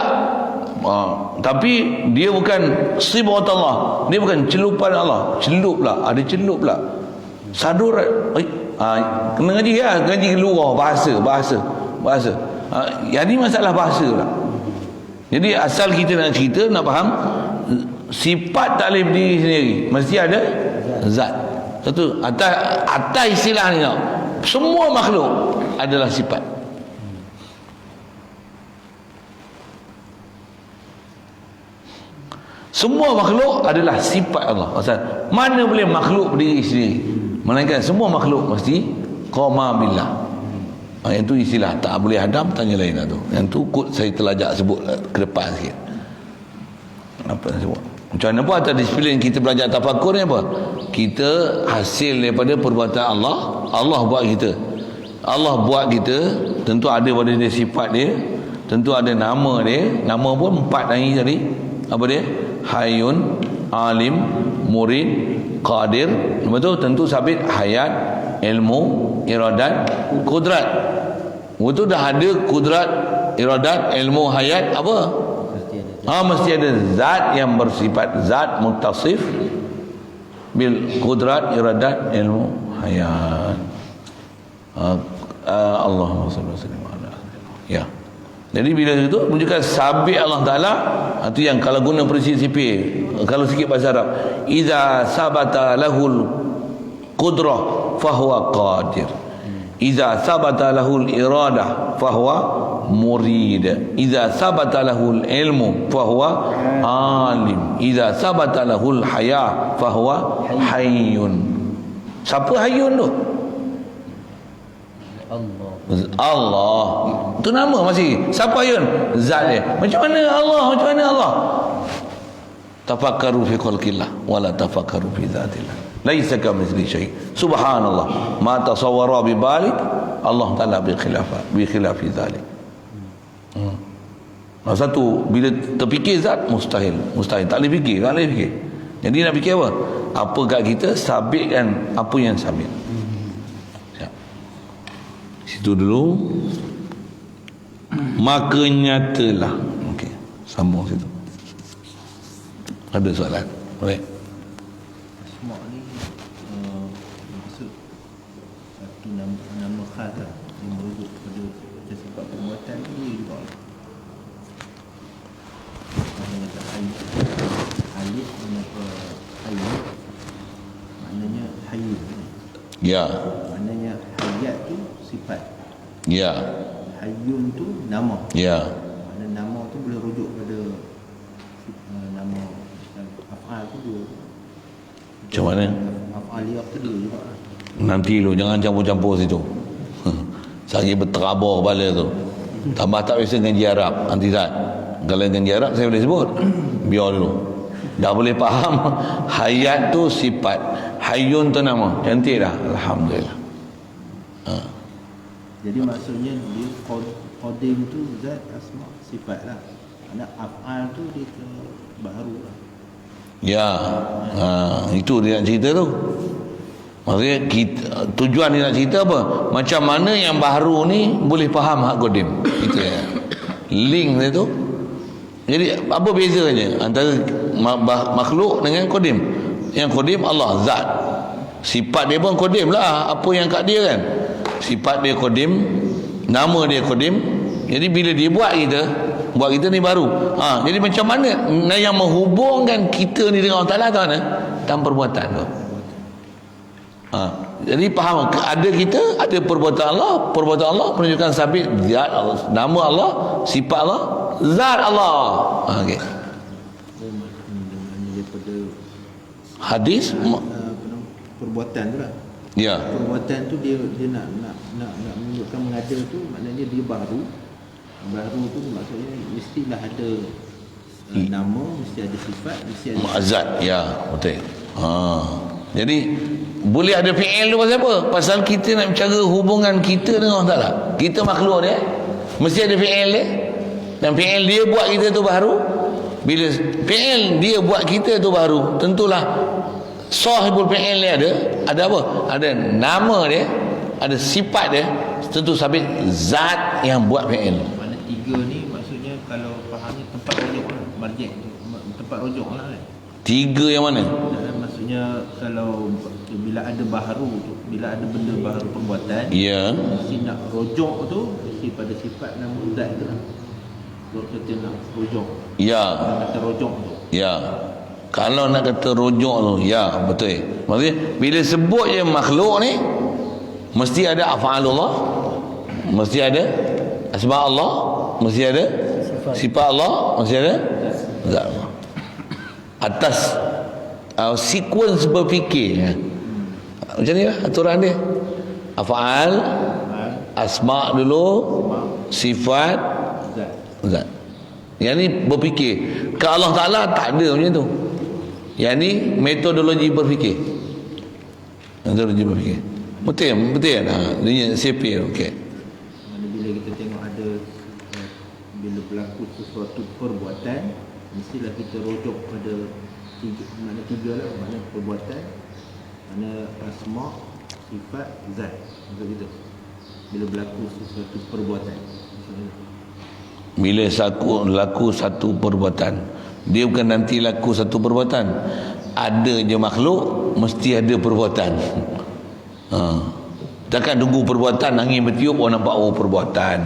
Tapi dia bukan sibghat Allah, dia bukan celupan Allah. Celup lah, ada celup lah. Sadur. Kena ngaji ya, ngaji luar bahasa. Jadi masalah bahasa lah. Jadi asal kita nak cerita, nak faham sifat tak boleh berdiri sendiri, mesti ada zat. Satu atas istilah ni tau, semua makhluk adalah sifat. Semua makhluk adalah sifat Allah. Pasal mana boleh makhluk berdiri sendiri, melainkan semua makhluk mesti qama billah. Yang tu istilah tak boleh hadam, tanya lain lah tu. Yang tu kot saya terlajak sebut ke depan sikit. Apa yang sebut? Macam mana pun atas disiplin kita belajar tafakur ni apa? Kita hasil daripada perbuatan Allah. Allah buat kita. Allah buat kita, tentu ada pada dia sifat dia, tentu ada nama dia. Nama pun 4 lagi tadi. Apa dia? Hayyun, Alim, Murid, Qadir. Betul? Tentu sabit hayat, ilmu, iradat, kudrat. Betul, dah ada kudrat, iradat, ilmu, hayat, apa? Mesti ada zat yang bersifat zat muttasif bil kudrat, iradat, ilmu, hayat. Allahumma salli wa sallim ala. Ya. Jadi bila itu menunjukkan sabit Allah Taala, itu yang kalau guna perisi sipir, kalau sikit bahasa Arab, iza sabata lahul qudrah fahuwa qadir, iza sabata lahul iradah fahuwa murid, iza sabata lahul ilmu fahuwa alim, iza sabata lahul haya fahuwa hayyun. Siapa hayyun tu? Allah. Itu nama masih. Siapa hayyun? Zat dia. Macam mana Allah? Macam mana Allah? Tafakkaru fi khalqillah wala tafakkaru fi zatillah. Laisa kamitsli syai'. Subhanallah. Ma tasawwara bi balik Allah Taala bi khilafi zalik. Satu, bila terfikir zat mustahil, tak boleh fikir, Jadi nak fikir apa? Apa kat kita sabitkan apa yang sabit. Siap. Situ dulu. Maka nyatalah. Okey, sambung situ. Ada soalan? Boleh. Asma' ni maksud satu nama khas lah, yang merujuk kepada sifat perbuatan tu juga. Kata alif kenapa hayy, maknanya hayyun. Ya. Maknanya hayat tu sifat, Ya. hayyun tu nama. Ya. Maknanya nama tu boleh rujuk pada nama af'al tu dua. Macam mana? Af'aliyah tu dua juga. Nanti lu jangan campur-campur situ. Sakit berterabur kepala tu. Tambah tak biasa ngaji Arab, anti zat. Kalau ngaji Arab saya boleh sebut. Biar dulu. Dah boleh faham. Hayat tu sifat, hayyun tu nama. Cantik dah. Alhamdulillah. Jadi maksudnya dia qadim tu zat, asma' sifat lah. Ada af'al tu dia baru lah. Ya. Itu dia nak cerita tu. Maksudnya tujuan dia nak cerita apa? Macam mana yang baru ni boleh faham hak qadim. Itu ya. Link dia tu. Jadi apa bezanya antara makhluk dengan qadim? Yang qadim Allah zat. Sifat dia pun qadim lah, apa yang kat dia kan. Sifat dia qadim, nama dia qadim. Jadi bila dia buat kita ni baru. Jadi macam mana yang menghubungkan kita ni dengan Allah Taala tu mana? Dalam perbuatan tu. Jadi faham, ada kita, ada perbuatan Allah menunjukkan sabit zat Allah, nama Allah, sifat Allah, zat Allah. Okey. Daripada Hadis perbuatan tu lah. ya. Perbuatan tu dia nak menunjukkan mengada tu, maknanya dia baru tu maksudnya mestilah ada nama, mesti ada sifat, mesti ada Zat, ya, betul. Jadi boleh ada fi'il tu pasal apa? Pasal kita nak cara hubungan kita dengan Allah Taala. Kita makhluk dia, mesti ada fi'il dia. Dan fi'il dia buat kita tu baru. Bila fi'il dia buat kita tu baru, tentulah sahibul fi'il dia ada apa? Ada nama dia, ada sifat dia, tentu sabit zat yang buat fi'il. Mana tiga ni maksudnya kalau fahamnya tempat rujuk lah, marjek tu, tempat rujuk lah kan. Tiga yang mana? Maksudnya kalau bila ada baharu tu, bila ada benda baharu perbuatan, Ya. mesti nak rujuk tu mesti pada sifat nama zat tu lah. Kalau kita nak rujuk, Ya. kata rujuk tu. Ya. Kalau nak kata rujuk tu, ya, betul. Maksudnya bila sebut je makhluk ni, mesti ada af'alullah, mesti ada asma Allah, mesti ada sifat Allah, mesti ada zat Allah. Atas sequence berfikir. Macam ni lah aturan dia. Af'al, asma dulu, sifat, Zat. zat. Yang ni berfikir. Ke Allah Ta'ala tak ada macam tu. Yang ni metodologi berfikir. Metodologi berfikir. Betul ya? Dia CP okey. Bila kita tengok ada bila berlaku sesuatu perbuatan, mestilah kita rujuk pada tiga lah, mana perbuatan, mana asma, sifat, zat. Macam itu. Bila berlaku sesuatu perbuatan. Bila laku satu perbuatan, dia bukan nanti laku satu perbuatan. Ada je makhluk, mesti ada perbuatan. Takkan tunggu perbuatan, angin bertiup, orang nampak perbuatan.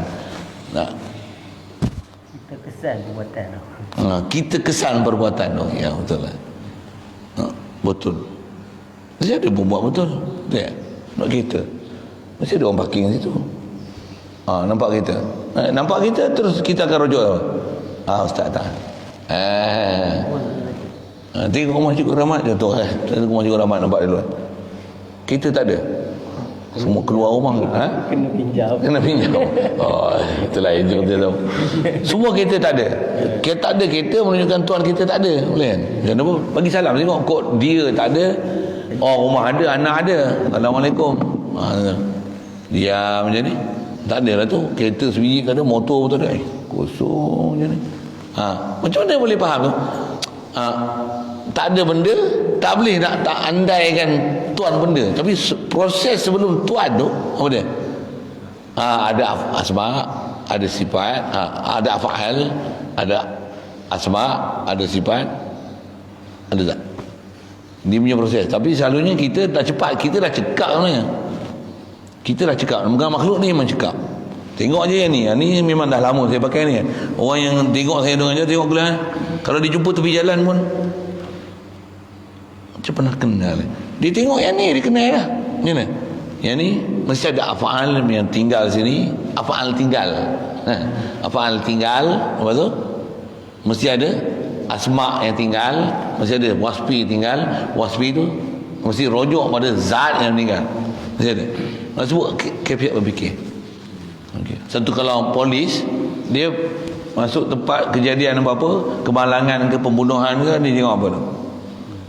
Kita kesan perbuatan tu. Kita kesan perbuatan tu. Ya, betul lah. Betul. Mesti ada pun buat betul. Betul tak? Nak kereta. Mesti ada orang parking situ. Nampak kita. Nampak kita, terus kita akan rujuk. Ustaz tak. Tengok rumah Cikgu Rahmat je tu. Tengok rumah Cikgu Rahmat nampak dulu. Kita tak ada. Semua keluar rumah. Kena pinjam. Itulah itu kita tahu. Semua kita tak ada. Kita tak ada kereta menunjukkan tuan kita tak ada. Boleh kan? Macam apa? Bagi salam. Tengok kod dia tak ada. Rumah ada, anak ada. Assalamualaikum. Diam macam ni. Tak ada lah tu. Kereta sebiji tak ada, motor pun tak ada. Kosong macam ni. Macam mana boleh faham tu? Tak ada benda, tak boleh nak tak andaikan tuan benda. Tapi proses sebelum tuan tu apa dia? Ada asma, ada sifat, ada af'al, ada asma, ada sifat, ada zat. Dia punya proses. Tapi selalunya kita dah cepat, kita dah cekak sebenarnya. Kita dah cekak. Bukan makhluk ni memang cekak. Tengok je yang ni. Yang ni memang dah lama saya pakai ni. Orang yang tengok saya dengan dia, tengok pula. Kalau dia jumpa tepi jalan pun macam pernah kenal. Dia tengok yang ni, dia kenal lah. Macam mana? Yang ni mesti ada af'al yang tinggal sini. Af'al tinggal. Af'al tinggal. Lepas tu mesti ada asma' yang tinggal. Mesti ada wasfi tinggal. Wasfi tu mesti rujuk pada zat yang tinggal. Mesti ada. Nak sebut kefiat berfikir. Okay. Satu kalau polis, dia masuk tempat kejadian apa-apa, kemalangan ke pembunuhan ke, dia tengok apa tu?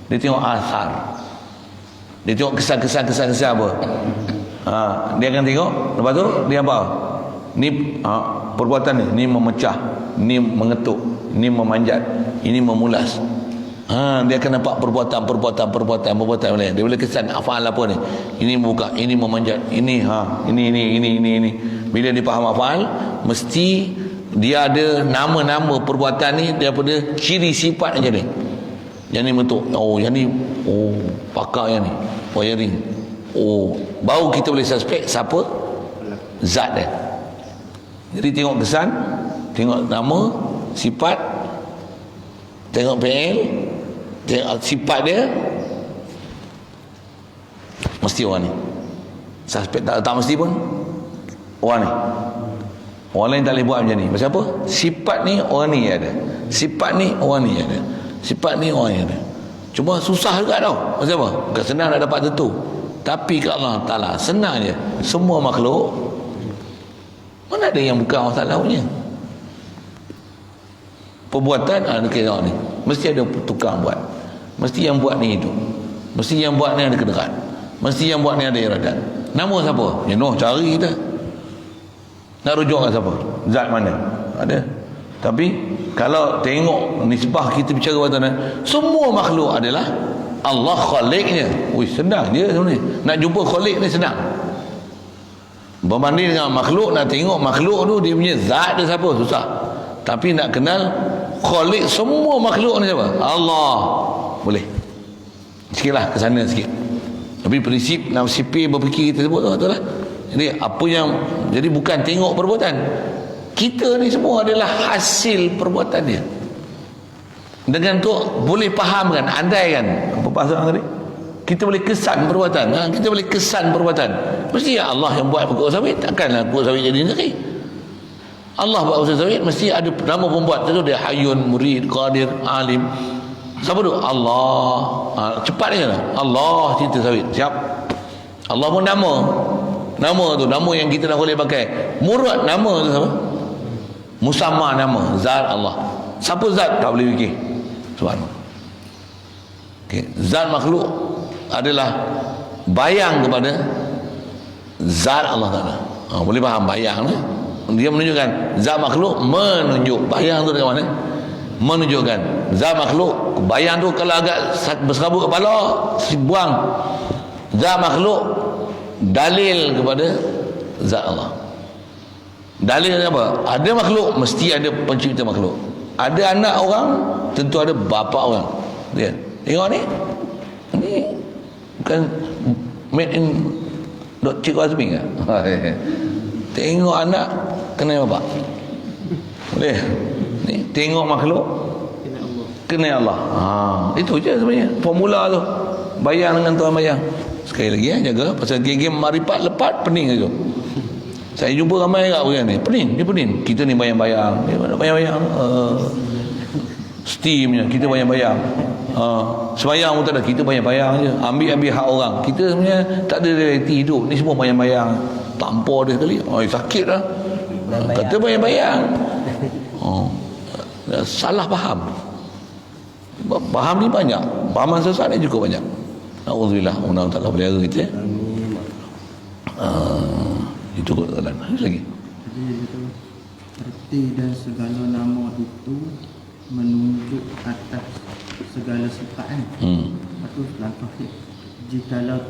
Dia tengok asar. Dia tengok kesan-kesan apa? Dia akan tengok, lepas tu dia apa? Ni perbuatan ni memecah, ni mengetuk, ni memanjat, ini memulas. Dia akan nampak perbuatan lain. Dia boleh kesan afal apa ni? Ini membuka, ini memanjat, ini ini. Bila dia faham afal, mesti dia ada nama-nama perbuatan ni daripada ciri sifat macam ni. Yang ni bentuk, yang ni pakar yang ni. Yang ni. Baru kita boleh suspek siapa zat dia. Jadi tengok kesan, tengok nama, sifat, tengok PL, tengok sifat dia, mesti orang ni. Suspek tak mesti pun orang ni. Orang lain tak boleh buat macam ni. Macam apa? Sifat ni orang ni ada. Sifat ni orang ni ada. Sifat ni orang ni ada. Cuma susah juga tau. Macam apa? Bukan senang nak dapat tentu. Tapi kat Allah Ta'ala senang je. Semua makhluk, mana ada yang bukan Allah Ta'ala punya. Perbuatan tengok ni, mesti ada tukang buat. Mesti yang buat ni hidup. Mesti yang buat ni ada kedekat. Mesti yang buat ni ada iradat. Nama siapa? Ya Noh, cari kita. Nak rujuk kat siapa? Zat mana? Ada. Tapi kalau tengok nisbah kita bicara pasal semua makhluk adalah Allah Khaliqnya. Senang je sebenarnya. Nak jumpa Khaliq ni senang. Berbanding dengan makhluk, nak tengok makhluk tu dia punya zat dia siapa, susah. Tapi nak kenal Khaliq semua makhluk ni siapa? Allah. Boleh. Sikitlah ke sana sikit. Tapi prinsip nak sipir berfikir kita sebut tu lah. Jadi apa yang, jadi bukan tengok perbuatan. Kita ni semua adalah hasil perbuatan dia. Dengan tu boleh fahamkan, andaikan apa bahasa orang tadi? Kita boleh kesan perbuatan. Kita boleh kesan perbuatan. Mesti ya Allah yang buat pokok sawit, takkanlah pokok sawit jadi negeri. Allah buat pokok sawit mesti ada nama pembuat tu, dia Hayyun, Murid, Qadir, Alim. Siapa tu? Allah. Cepat je lah. Allah cerita sawit. Siap. Allah pun nama. Nama tu, nama yang kita dah boleh pakai. Murad nama tu siapa? Musamma nama. Zat Allah. Siapa zat? Tak boleh fikir. Subhanallah. Okay. Zat makhluk adalah bayang kepada zat Allah Ta'ala. Boleh faham bayang ni? Dia menunjukkan zat makhluk menunjuk. Bayang tu dekat mana? Menunjukkan zat makhluk. Bayang tu kalau agak berserabut kepala, buang. Zat makhluk dalil kepada zat Allah. Dalil apa? Ada makhluk, mesti ada pencipta makhluk. Ada anak orang, tentu ada bapa orang. Lihat, tengok ni. Ni bukan made in Cikgu Azmi ke? Tengok anak kena bapa. Boleh? Ni tengok makhluk kena Allah. Itu je sebenarnya formula tu. Bayang dengan Tuhan bayang. Sekali lagi jaga pasal game marifat lepat pening tu. Saya jumpa ramai kat orang ni. Pening, dia pening. Kita ni bayang-bayang. Dia bayang-bayang. Steamnya kita bayang-bayang. Semayang pun tak ada, kita bayang-bayang je. Ambil hak orang. Kita sebenarnya tak ada realiti hidup. Ni semua bayang-bayang. Tampar dia sekali. Sakit lah. Kata bayang-bayang. Salah faham. Faham ni banyak. Fahaman sesat ni juga banyak. Alhamdulillah. Allah Ta'ala pelihara kita. Itu kot jalan. Lagi. Jadi itu erti dan segala nama itu menunjuk atas segala sifat kan. Lepas tu langkah dia. Jikalau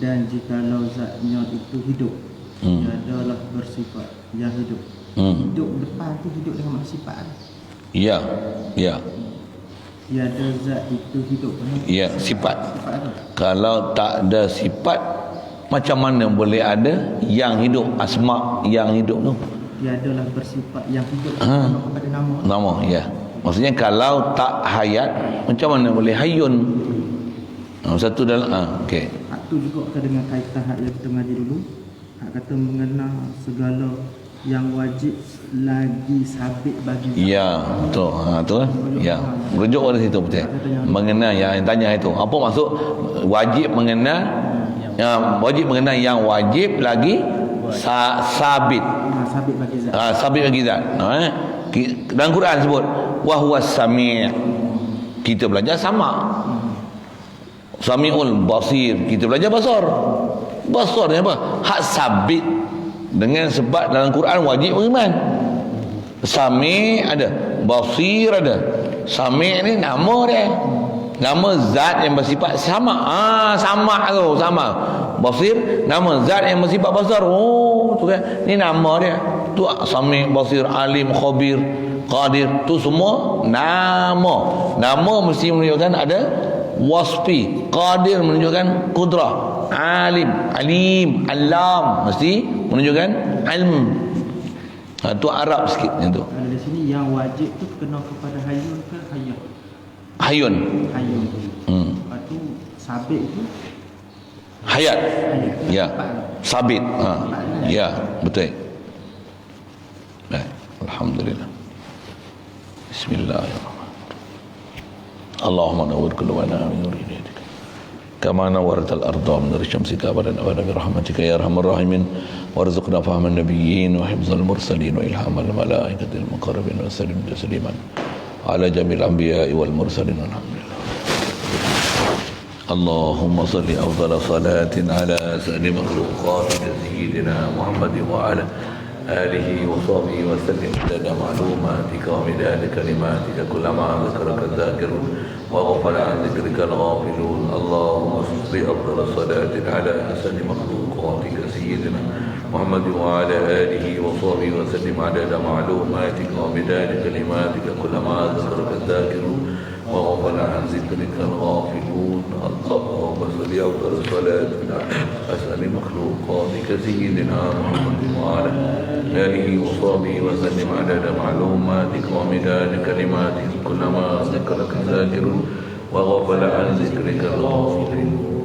dan jikalau zatnya itu hidup, dia adalah bersifat yang hidup. Hidup depan tu hidup dengan sifat. Ya. Tiada zat itu hidup. Ya, sifat. Kalau tak ada sifat, macam mana boleh ada yang hidup, asma yang hidup tu? Dia adalah bersifat yang hidup kepada nama. Nama, ya. Maksudnya kalau tak hayat, macam mana boleh hayun? Satu dalam okey. Hak tu juga dengan kaitan hak yang kita mengaji dulu. Hak kata mengenal segala yang wajib lagi sabit bagi zat. Ya, betul. Tu kan. Ya. Merujuk pada situ betul. Mengenal yang tanya itu. Apa maksud wajib mengenal? Wajib mengenal yang wajib lagi sabit. Sabit bagi zat. Sabit bagi zat. Dalam Quran sebut wa huwas sami'. Kita belajar sama. Sami'ul basir. Kita belajar basar. Basar ni apa? Hak sabit. Dengan sebab dalam Quran wajib beriman. Sami' ada, basir ada. Sami' ni nama dia. Nama zat yang bersifat sama. Sama tu, sama. Basir nama zat yang bersifat basar. Tu kan. Ni nama dia. Tu Sami', Basir, Alim, Khabir, Qadir. Tu semua nama. Nama mesti menunjukkan ada wasfi. Qadir menunjukkan kudrah. Alim, Alam mesti menunjukkan ilm. Tu Arab sikit yang tu. Ada di sini yang wajib tu kena kepada hayun ke hayat? Hayun. Lepas tu sabit tu Hayat. Ya. Sabit. Ya, betul. Baik. Alhamdulillah. Bismillahirrahmanirrahim. Allahumma nawwir qulubana min nuri hidayah. كما نورت الأرض من نور شمسك أبدا برحمتك يا أرحم الراحمين وارزقنا فهم النبيين وحفظ المرسلين وإلهام الملائكة المقربين وسلم تسليما على جميع الأنبياء والمرسلين والحمد لله. اللهم صل أفضل صلاة على سيد مخلوقاتك سيدنا محمد وعلى آله وصحبه وسلم عدد معلوماتك ومداد كلماتك كلما ذكرك الذاكرون وغفل عن ذكرك الغافلون. اللهم صل أفضل الصلاة على أحسن مخلوقاتك سيدنا محمد وعلى آله وصحبه وسلم عدد معلوماتك ومداد كلماتك كلما ذكرك الذاكرون وغفل عن ذكرك الغافلون. اللهم صل أفضل الصلاة على أحسن مخلوقاتك سيدنا محمد وعلى آله وصحبه وسلم عدد معلوماتك ومداد كلماتك كلما ذكرك الذاكرون وغفل عن ذكرك الغافلون.